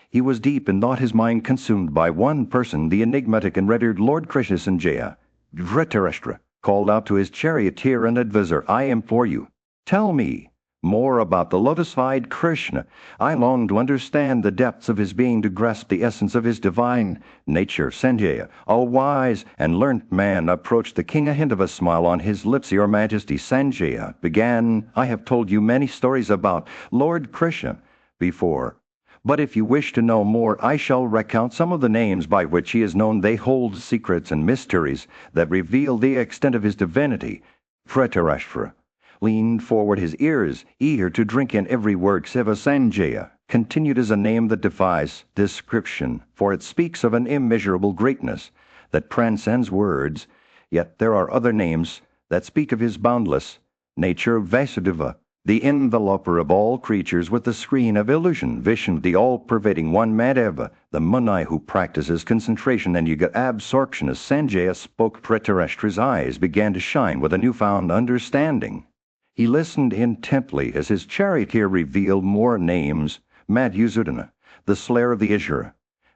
Speaker 1: He was deep in thought, his mind consumed by one person, the enigmatic and revered Lord Krishna. Sanjaya, Dhritarashtra called out to his charioteer and advisor, I implore you, tell me more about the lotus-eyed Krishna. I long to understand the depths of his being, to grasp the essence of his divine nature. Sanjaya, a wise and learned man, approached the king, a hint of a smile on his lips. Your Majesty, Sanjaya began, I have told you many stories about Lord Krishna before, but if you wish to know more, I shall recount some of the names by which he is known. They hold secrets and mysteries that reveal the extent of his divinity. Dhritarashtra leaned forward, his ears eager to drink in every word. Seva. Sanjaya continued, is a name that defies description, for it speaks of an immeasurable greatness that transcends words. Yet there are other names that speak of his boundless nature. Vasudeva, the enveloper of all creatures with the screen of illusion. Vishnu, the all-pervading one. Madhava, the Munai who practices concentration and yoga absorption. As Sanjaya spoke, Dhritarashtra's eyes began to shine with a newfound understanding. He listened intently as his charioteer revealed more names. Madhusudana, the slayer of the Ishvara.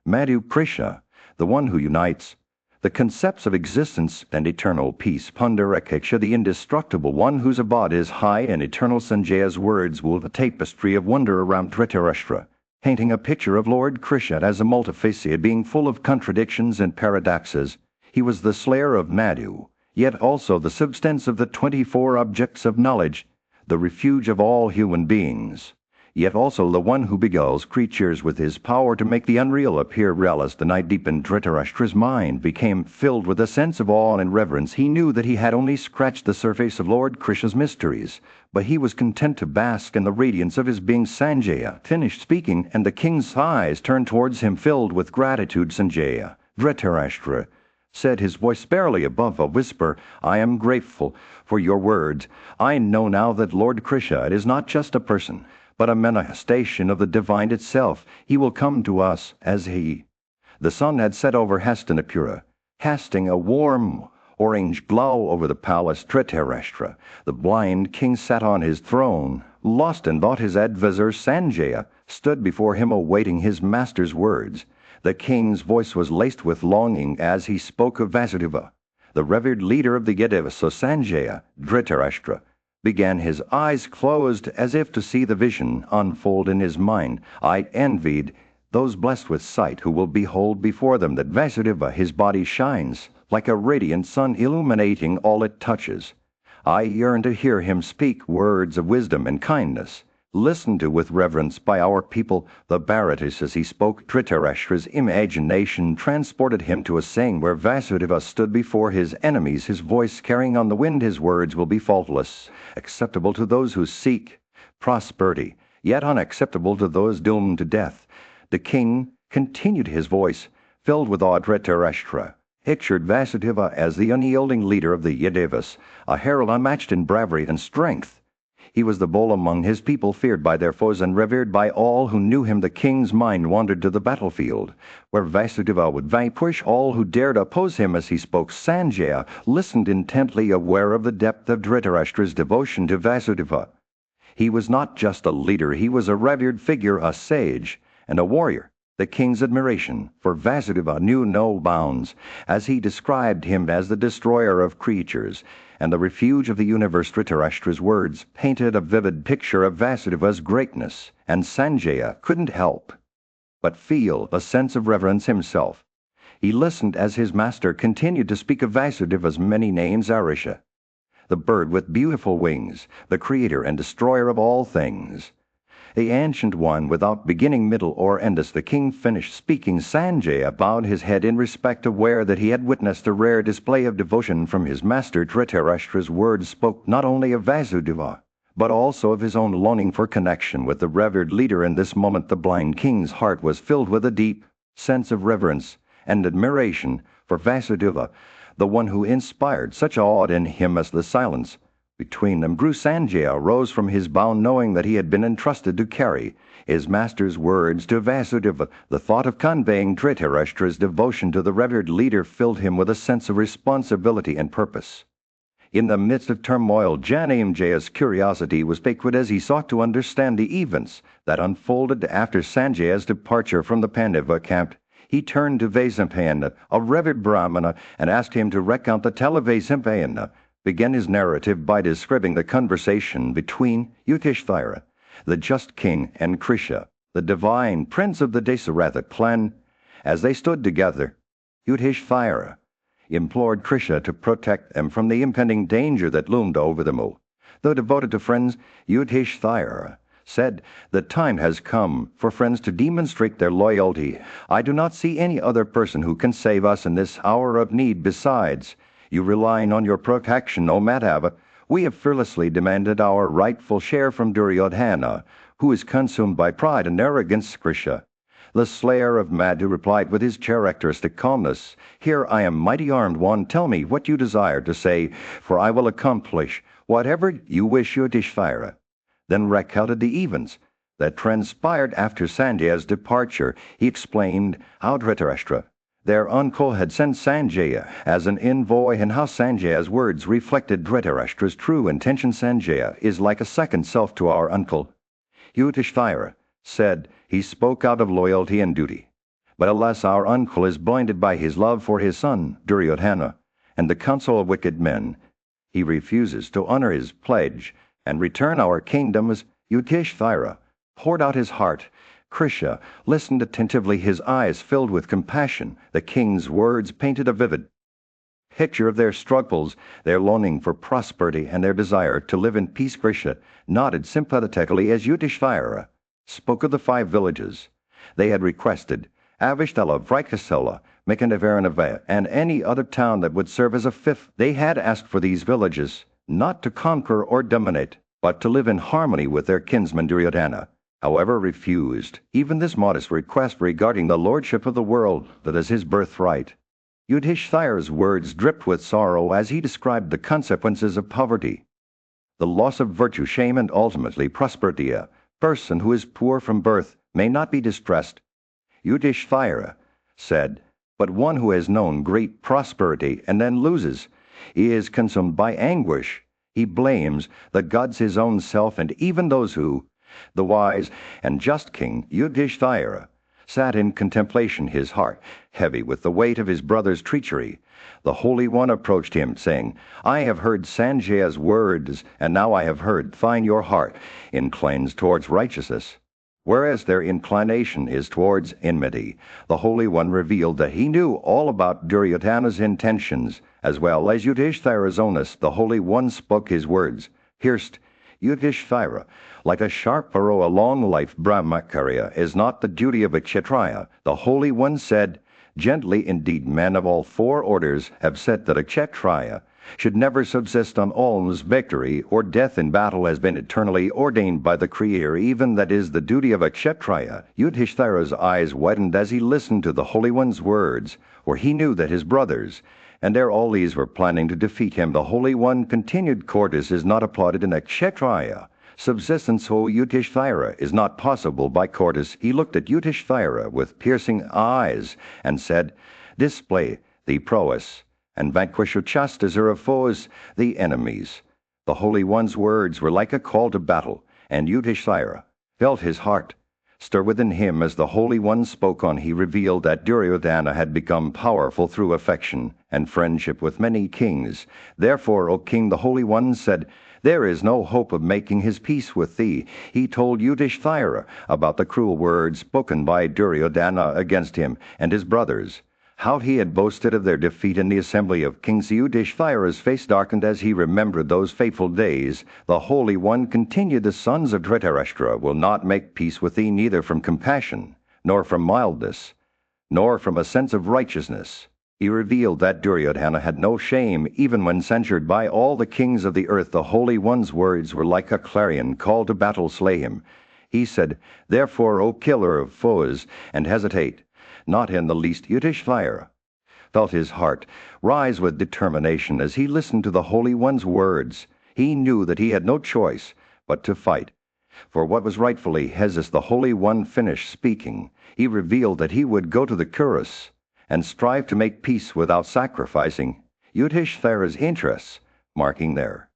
Speaker 1: Madhuprisha, the one who unites the concepts of existence and eternal peace. Pundarakaksha, the indestructible one whose abode is high and eternal. Sanjaya's words wove a tapestry of wonder around Dhritarashtra, painting a picture of Lord Krishna as a multifaceted being full of contradictions and paradoxes. He was the slayer of Madhu, yet also the substance of the 24 objects of knowledge, the refuge of all human beings, yet also the one who beguiles creatures with his power to make the unreal appear real. As the night deepened, Dhritarashtra's mind became filled with a sense of awe and reverence. He knew that he had only scratched the surface of Lord Krishna's mysteries, but he was content to bask in the radiance of his being. Sanjaya finished speaking, and the king's eyes turned towards him filled with gratitude. Sanjaya, Dhritarashtra said, his voice barely above a whisper, I am grateful for your words. I know now that Lord Krishna is not just a person, but a manifestation of the divine itself. He will come to us as he. The sun had set over Hastinapura, casting a warm orange glow over the palace. Dhritarashtra, the blind king, sat on his throne, lost in thought. His advisor Sanjaya stood before him, awaiting his master's words. The king's voice was laced with longing as he spoke of Vasudeva, the revered leader of the Yadavas. So Sanjaya, Dhritarashtra, began, his eyes closed as if to see the vision unfold in his mind. I envied those blessed with sight who will behold before them that Vasudeva, his body shines like a radiant sun, illuminating all it touches. I yearn to hear him speak words of wisdom and kindness, listened to with reverence by our people. The Bharatas, as he spoke, Dhritarashtra's imagination transported him to a saying where Vasudeva stood before his enemies, his voice carrying on the wind. His words will be faultless, acceptable to those who seek prosperity, yet unacceptable to those doomed to death. The king continued, his voice filled with awe. Dhritarashtra pictured Vasudeva as the unyielding leader of the Yadavas, a herald unmatched in bravery and strength. He was the bull among his people, feared by their foes and revered by all who knew him. The king's mind wandered to the battlefield, where Vasudeva would vanquish all who dared oppose him as he spoke. Sanjaya listened intently, aware of the depth of Dhritarashtra's devotion to Vasudeva. He was not just a leader, he was a revered figure, a sage, and a warrior. The king's admiration for Vasudeva knew no bounds, as he described him as the destroyer of creatures and the refuge of the universe. Dhritarashtra's words painted a vivid picture of Vasudeva's greatness, and Sanjaya couldn't help but feel a sense of reverence himself. He listened as his master continued to speak of Vasudeva's many names. Arisha, the bird with beautiful wings, the creator and destroyer of all things, the ancient one without beginning, middle, or end. As the king finished speaking, Sanjaya bowed his head in respect, aware that he had witnessed a rare display of devotion from his master. Dhritarashtra's words spoke not only of Vasudeva, but also of his own longing for connection with the revered leader. In this moment, the blind king's heart was filled with a deep sense of reverence and admiration for Vasudeva, the one who inspired such awe in him. As the silence between them grew, Sanjaya rose from his bound, knowing that he had been entrusted to carry his master's words to Vasudeva. The thought of conveying Dhritarashtra's devotion to the revered leader filled him with a sense of responsibility and purpose. In the midst of turmoil, Janamjaya's curiosity was piqued as he sought to understand the events that unfolded after Sanjaya's departure from the Pandava camp. He turned to Vaisampayana, a revered Brahmana, and asked him to recount the tale. Vaisampayana began his narrative by describing the conversation between Yudhishthira, the just king, and Krisha, the divine prince of the Dasaratha clan. As they stood together, Yudhishthira implored Krisha to protect them from the impending danger that loomed over them all. Though devoted to friends, Yudhishthira said, "The time has come for friends to demonstrate their loyalty. I do not see any other person who can save us in this hour of need. Besides, you relying on your protection, O Madhava, we have fearlessly demanded our rightful share from Duryodhana, who is consumed by pride and arrogance." Krisha, the slayer of Madhu, replied with his characteristic calmness, "Here I am, mighty armed one. Tell me what you desire to say, for I will accomplish whatever you wish." Yudhishthira then recounted the events that transpired after Sanjaya's departure. He explained how Dhritarashtra, their uncle, had sent Sanjaya as an envoy, and how Sanjaya's words reflected Dhritarashtra's true intention. "Sanjaya is like a second self to our uncle," Yudhishthira said. "He spoke out of loyalty and duty. But alas, our uncle is blinded by his love for his son, Duryodhana, and the counsel of wicked men. He refuses to honor his pledge and return our kingdom." As Yudhishthira poured out his heart, Krisha listened attentively, his eyes filled with compassion. The king's words painted a vivid picture of their struggles, their longing for prosperity, and their desire to live in peace. Krisha nodded sympathetically as Yudhishthira spoke of the 5 villages they had requested: Avashthala, Vrikasala, Mikanavaranava, and any other town that would serve as a 5th. They had asked for these villages not to conquer or dominate, but to live in harmony with their kinsman Duryodhana, however, refused even this modest request regarding the lordship of the world that is his birthright. Yudhishthira's words dripped with sorrow as he described the consequences of poverty, the loss of virtue, shame, and ultimately prosperity. A person who is poor from birth may not be distressed, Yudhishthira said, but one who has known great prosperity and then loses is consumed by anguish. He blames the gods, his own self, and even those who, the wise and just king Yudhishthira, sat in contemplation, his heart heavy with the weight of his brother's treachery. The Holy One approached him, saying, "I have heard Sanjaya's words, and now I have heard thine. Your heart inclines towards righteousness, whereas their inclination is towards enmity." The Holy One revealed that he knew all about Duryodhana's intentions, as well as Yudhishthira's onus. The Holy One spoke his words, pierced Yudhishthira like a sharp arrow. A long life brahmacharya is not the duty of a kshatriya. The Holy One said, gently, indeed, men of all 4 orders have said that a kshatriya should never subsist on alms. Victory or death in battle has been eternally ordained by the Creator. Even that is the duty of a kshatriya. Yudhishthira's eyes widened as he listened to the Holy One's words, for he knew that his brothers and their allies were planning to defeat him. The Holy One continued, courtesy is not applauded in a kshatriya Subsistence ho Yudhishthira is not possible by courteous. He looked at Yudhishthira with piercing eyes, and said, Display the prowess, and vanquish chastisers of foes, the enemies. The Holy One's words were like a call to battle, and Yudhishthira felt his heart stir within him as the Holy One spoke on. He revealed that Duryodhana had become powerful through affection and friendship with many kings. Therefore, O king, the Holy One said, There is no hope of making his peace with thee. He told Yudhishthira about the cruel words spoken by Duryodhana against him and his brothers, how he had boasted of their defeat in the assembly of kings. Yudhishthira's face darkened as he remembered those fateful days. The Holy One continued, The sons of Dhritarashtra will not make peace with thee, neither from compassion, nor from mildness, nor from a sense of righteousness. He revealed that Duryodhana had no shame, even when censured by all the kings of the earth. The Holy One's words were like a clarion call to battle. Slay him. He said, Therefore, O killer of foes, and hesitate not in the least. Yudhishthira felt his heart rise with determination as he listened to the Holy One's words. He knew that he had no choice but to fight for what was rightfully his. As the Holy One finished speaking, he revealed that he would go to the Kuruks and strive to make peace without sacrificing Yudhishthira's interests, marking there.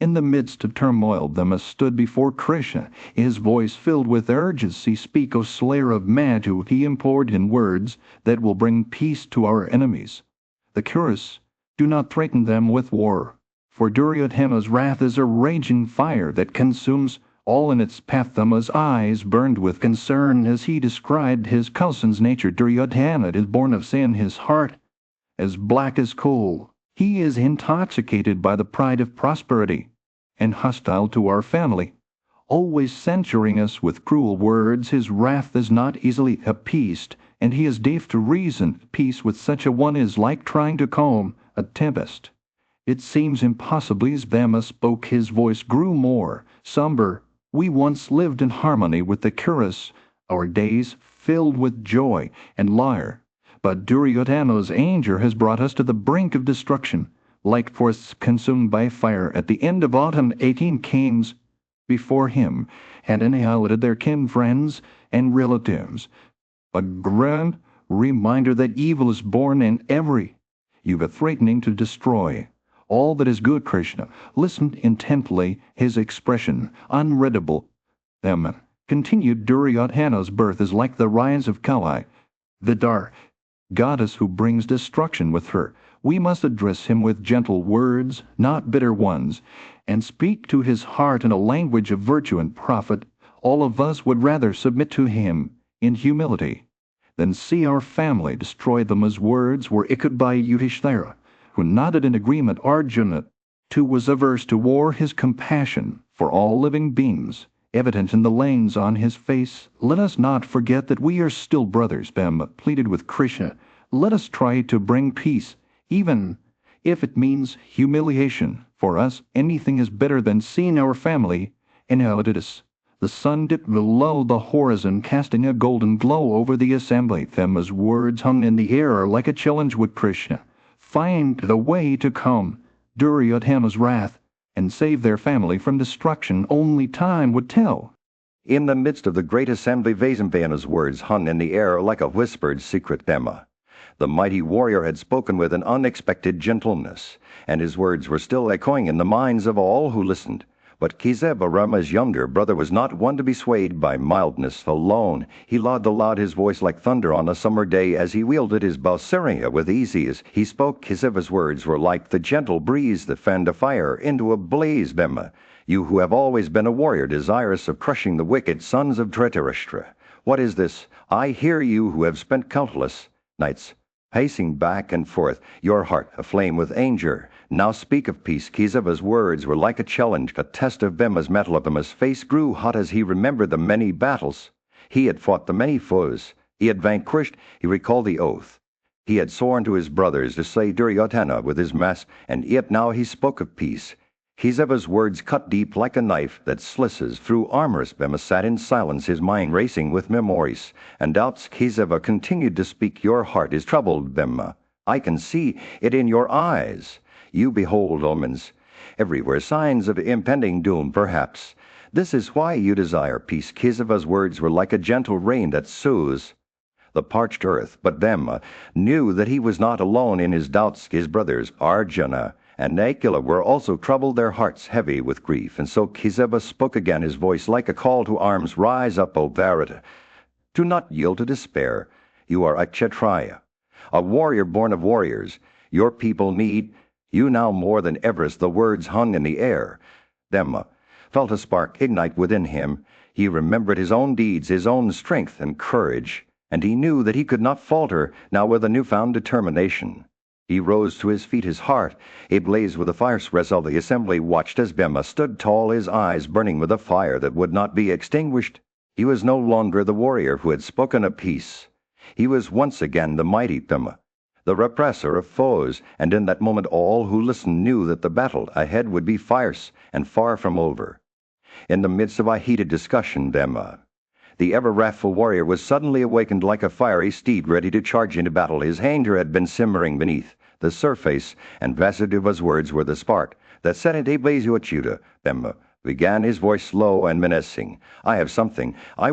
Speaker 2: In the midst of turmoil, Bhima stood before Krishna, his voice filled with urgency. Speak, O slayer of Madhu, he implored in words that will bring peace to our enemies. The Kuruks, do not threaten them with war, for Duryodhana's wrath is a raging fire that consumes all in its path. Bhima's eyes burned with concern as he described his cousin's nature. Duryodhana is born of sin, his heart as black as coal. He is intoxicated by the pride of prosperity and hostile to our family, always censuring us with cruel words. His wrath is not easily appeased, and he is deaf to reason. Peace with such a one is like trying to calm a tempest. It seems impossible. As Bhima spoke, his voice grew more somber. We once lived in harmony with the Kuruks, our days filled with joy and lyre. But Duryodhana's anger has brought us to the brink of destruction, like forests consumed by fire. At the end of autumn, 18 kings before him had annihilated their kin, friends, and relatives. A grand reminder that evil is born in every yuga, threatening to destroy all that is good. Krishna listened intently, his expression unreadable. Then continued, Duryodhana's birth is like the rise of Kali, the dark goddess who brings destruction with her. We must address him with gentle words, not bitter ones, and speak to his heart in a language of virtue and profit. All of us would rather submit to him in humility than see our family destroyed. Bhima's words were echoed by Yudhishthira, who nodded in agreement. Arjuna, too, was averse to war, his compassion for all living beings evident in the lines on his face. Let us not forget that we are still brothers. Bhima pleaded with Krishna. Let us try to bring peace, even if it means humiliation. For us, anything is better than seeing our family annihilated. The sun dipped below the horizon, casting a golden glow over the assembly. Bhima's words hung in the air like a challenge. With Krishna find the way to calm Duryodhana's wrath and save their family from destruction? Only time would tell.
Speaker 1: In the midst of the great assembly, Vasambhana's words hung in the air like a whispered secret. Bhima, the mighty warrior, had spoken with an unexpected gentleness, and his words were still echoing in the minds of all who listened. But Kesava, Rama's younger brother, was not one to be swayed by mildness alone. He loud aloud, his voice like thunder on a summer day, as he wielded his Balsaria with ease. He spoke. Kesava's words were like the gentle breeze that fanned a fire into a blaze. Bhima, you who have always been a warrior, desirous of crushing the wicked sons of Dhritarashtra, what is this? I hear you who have spent countless nights pacing back and forth, your heart aflame with anger. Now speak of peace. Kesava's words were like a challenge, a test of Bhima's mettle. Bhima's face grew hot as he remembered the many battles. He had fought the many foes. He had vanquished. He recalled the oath he had sworn to his brothers to slay Duryodhana with his mass, and yet now he spoke of peace. Kesava's words cut deep like a knife that slices through armor. Bhima sat in silence, his mind racing with memories and doubts. Kesava continued to speak. Your heart is troubled, Bhima. I can see it in your eyes. You behold omens everywhere, signs of impending doom. Perhaps This is why you desire peace. Kesava's words were like a gentle rain that soothes the parched earth. But them knew that he was not alone in his doubts. His brothers, Arjuna and Nakula, were also troubled, their hearts heavy with grief. And so Kesava spoke again, his voice like a call to arms. Rise up, O Bharata. Do not yield to despair. You are a Kshatriya, a warrior born of warriors. Your people need you now more than ever. As the words hung in the air, Dhamma felt a spark ignite within him. He remembered his own deeds, his own strength and courage, and he knew that he could not falter now with a newfound determination. He rose to his feet, his heart ablaze with the fire. All the assembly watched as Bhima stood tall, his eyes burning with a fire that would not be extinguished. He was no longer the warrior who had spoken of peace. He was once again the mighty Bhima, the repressor of foes, and in that moment all who listened knew that the battle ahead would be fierce and far from over. In the midst of a heated discussion, Bhima, the ever-wrathful warrior, was suddenly awakened like a fiery steed ready to charge into battle. His anger had been simmering beneath the surface, and Vasudeva's words were the spark that set it ablaze. Achyuta, Bhima began, his voice low and menacing. I have something I